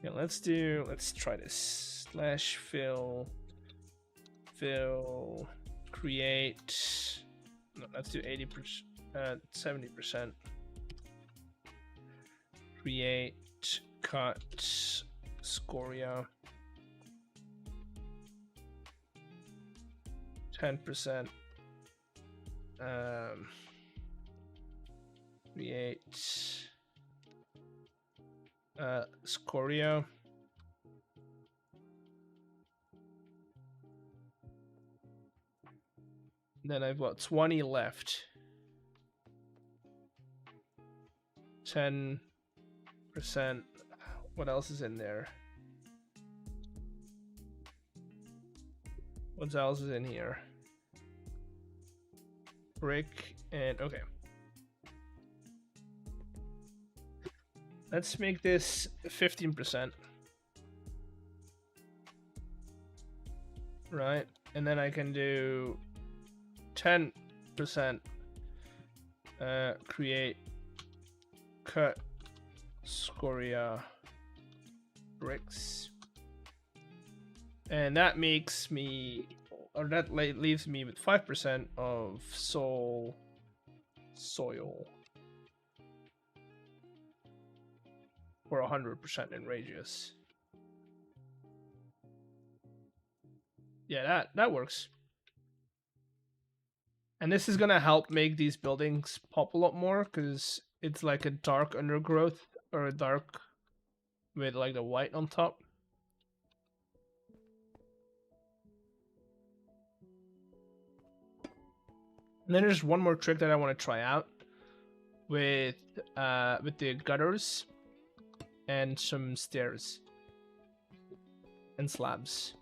Yeah, let's try this. Slash fill create. No, let's do 80%, 70%. Create cut scoria. 10%. Create scoria. Then I've got 20 left. 10%. What else is in there? What else is in here? Brick and okay. Let's make this 15%. Right, and then I can do 10%. Create cut scoria bricks, and that makes me, or that leaves me with 5% of soil. Or 100% in radius. Yeah, that works. And this is gonna help make these buildings pop a lot more because it's like a dark undergrowth or a dark with like the white on top. And then there's one more trick that I want to try out with the gutters and some stairs and slabs.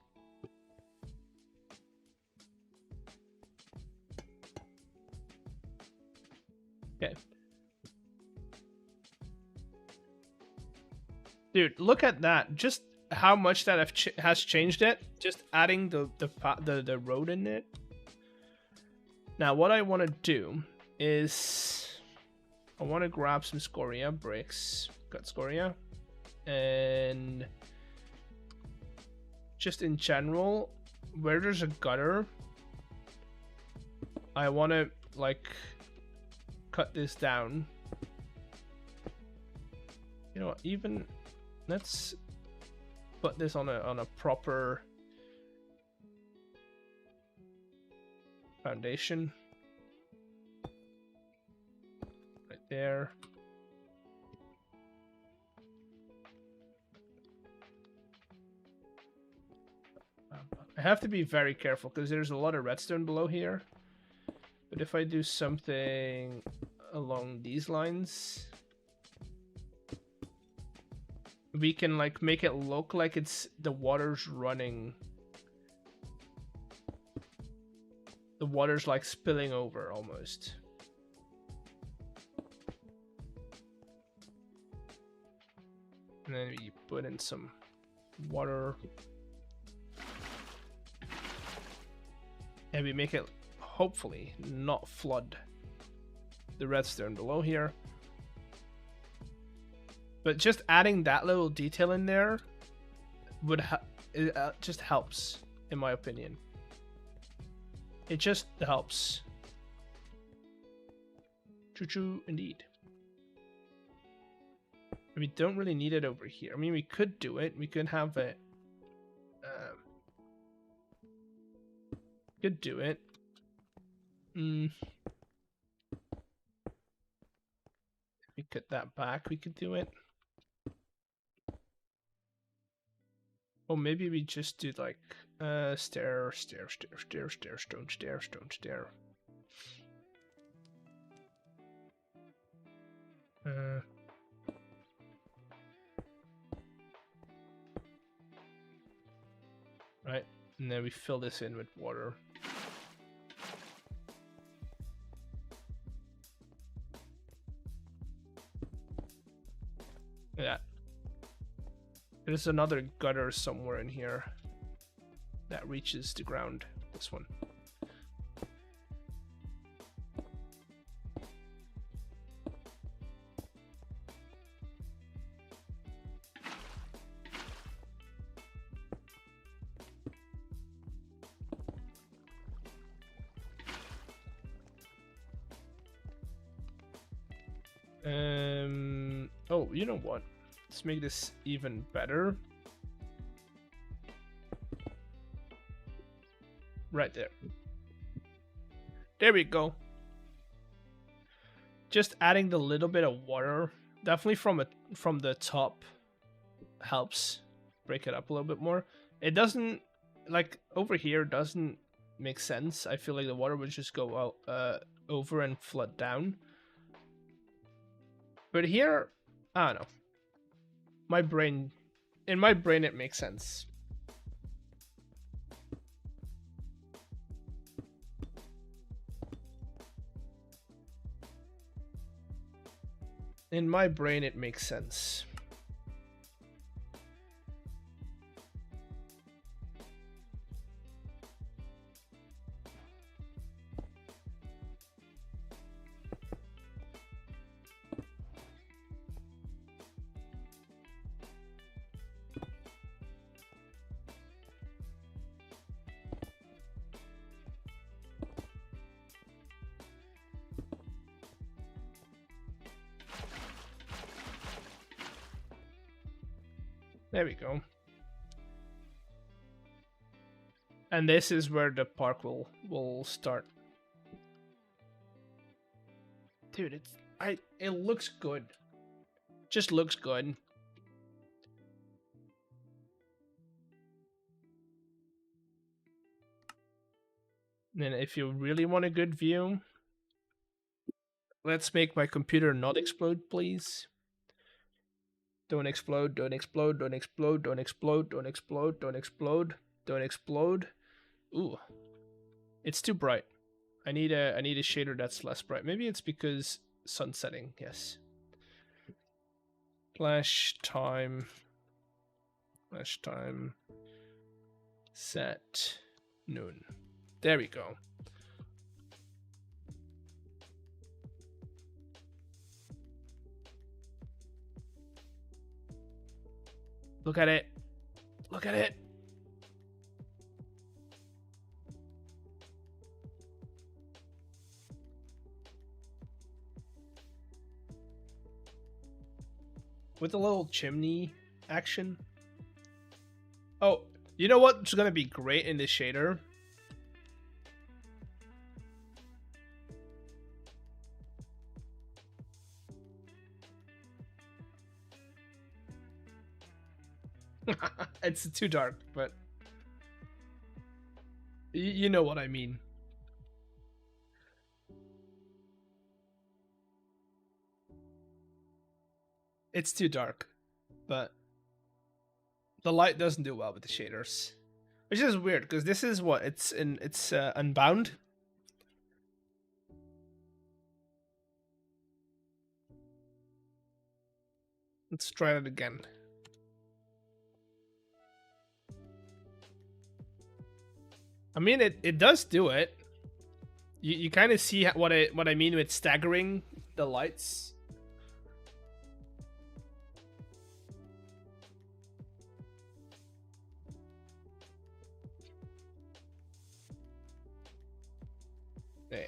Okay. Dude, look at that. Just how much that has changed it. Just adding the road in it. Now, what I want to do is I want to grab some scoria bricks. Got scoria. And just in general, where there's a gutter, I want to like cut this down. You know what, even let's put this on a proper foundation. Right there. I have to be very careful because there's a lot of redstone below here. But if I do something along these lines, we can like make it look like it's the water's running. The water's like spilling over almost. And then we put in some water. And we make it hopefully not flood the redstone below here. But just adding that little detail in there would just helps, in my opinion. It just helps. Choo-choo, indeed. We don't really need it over here. I mean, we could do it. We could have it. Could do it. If we cut that back, we could do it. Or maybe we just do like stair, stone, stair. right? And then we fill this in with water. Yeah. There's another gutter somewhere in here that reaches the ground. This one. Oh, you know what? Let's make this even better. Right there. There we go. Just adding the little bit of water, definitely from the top, helps break it up a little bit more. It doesn't, like over here, doesn't make sense. I feel like the water would just go out over and flood down. But here, I don't know. In my brain, it makes sense. In my brain, it makes sense. There we go. And this is where the park will start. Dude, it looks good. Just looks good. And if you really want a good view, let's make my computer not explode, please. Don't explode, don't explode, don't explode, don't explode, don't explode, don't explode, don't explode. Ooh. It's too bright. I need a shader that's less bright. Maybe it's because sun setting, yes. Flash time. Flash time. Set noon. There we go. Look at it. Look at it. With a little chimney action. Oh, you know what's gonna be great in this shader? It's too dark, but you know what I mean. It's too dark, but the light doesn't do well with the shaders, which is weird because this is what it's Unbound. Let's try it again. I mean, it does do it. You kind of see what I mean with staggering the lights.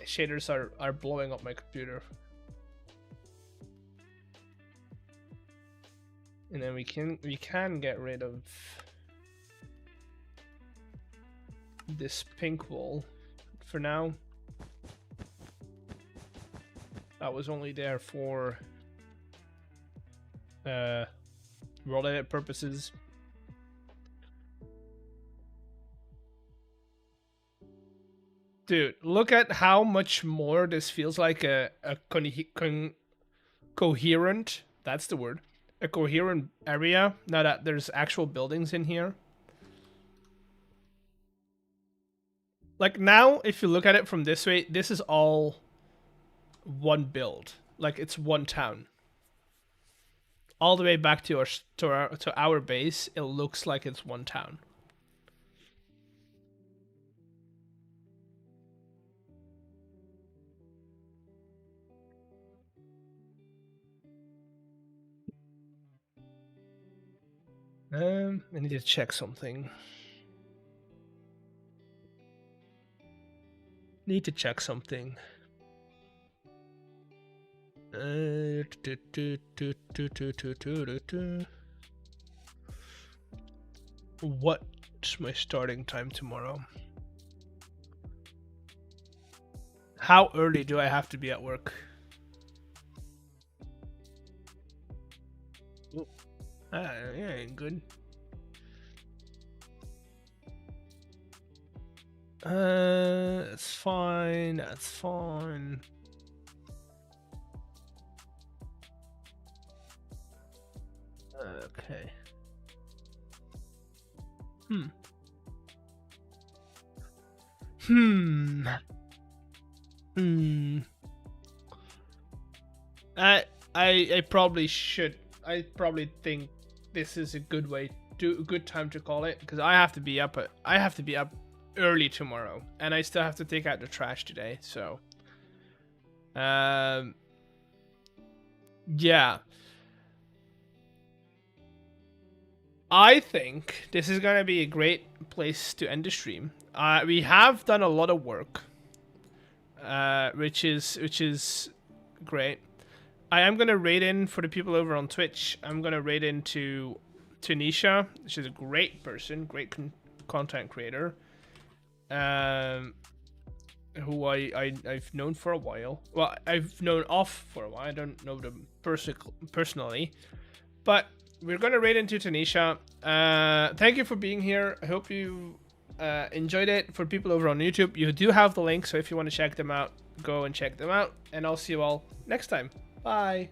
Shaders are blowing up my computer. And then we can get rid of this pink wool for now. That was only there for world edit purposes. Dude, look at how much more this feels like a coherent, that's the word, a coherent area now that there's actual buildings in here. Like now, if you look at it from this way, this is all one build. Like it's one town. All the way back to our base, it looks like it's one town. I need to check something. What's my starting time tomorrow? How early do I have to be at work? Yeah, good. That's fine. That's fine. Okay. I probably should. I probably think this is a good time to call it, because I have to be up early tomorrow, and I still have to take out the trash today. So, yeah. I think this is gonna be a great place to end the stream. We have done a lot of work, which is great. I am gonna raid in for the people over on Twitch. I'm gonna raid into Tanisha. She's a great person, great content creator, who I've known for a while. Well, I've known off for a while. I don't know them personally, but we're gonna raid into Tanisha. Thank you for being here. I hope you enjoyed it. For people over on YouTube, you do have the link, so if you want to check them out, go and check them out. And I'll see you all next time. Bye.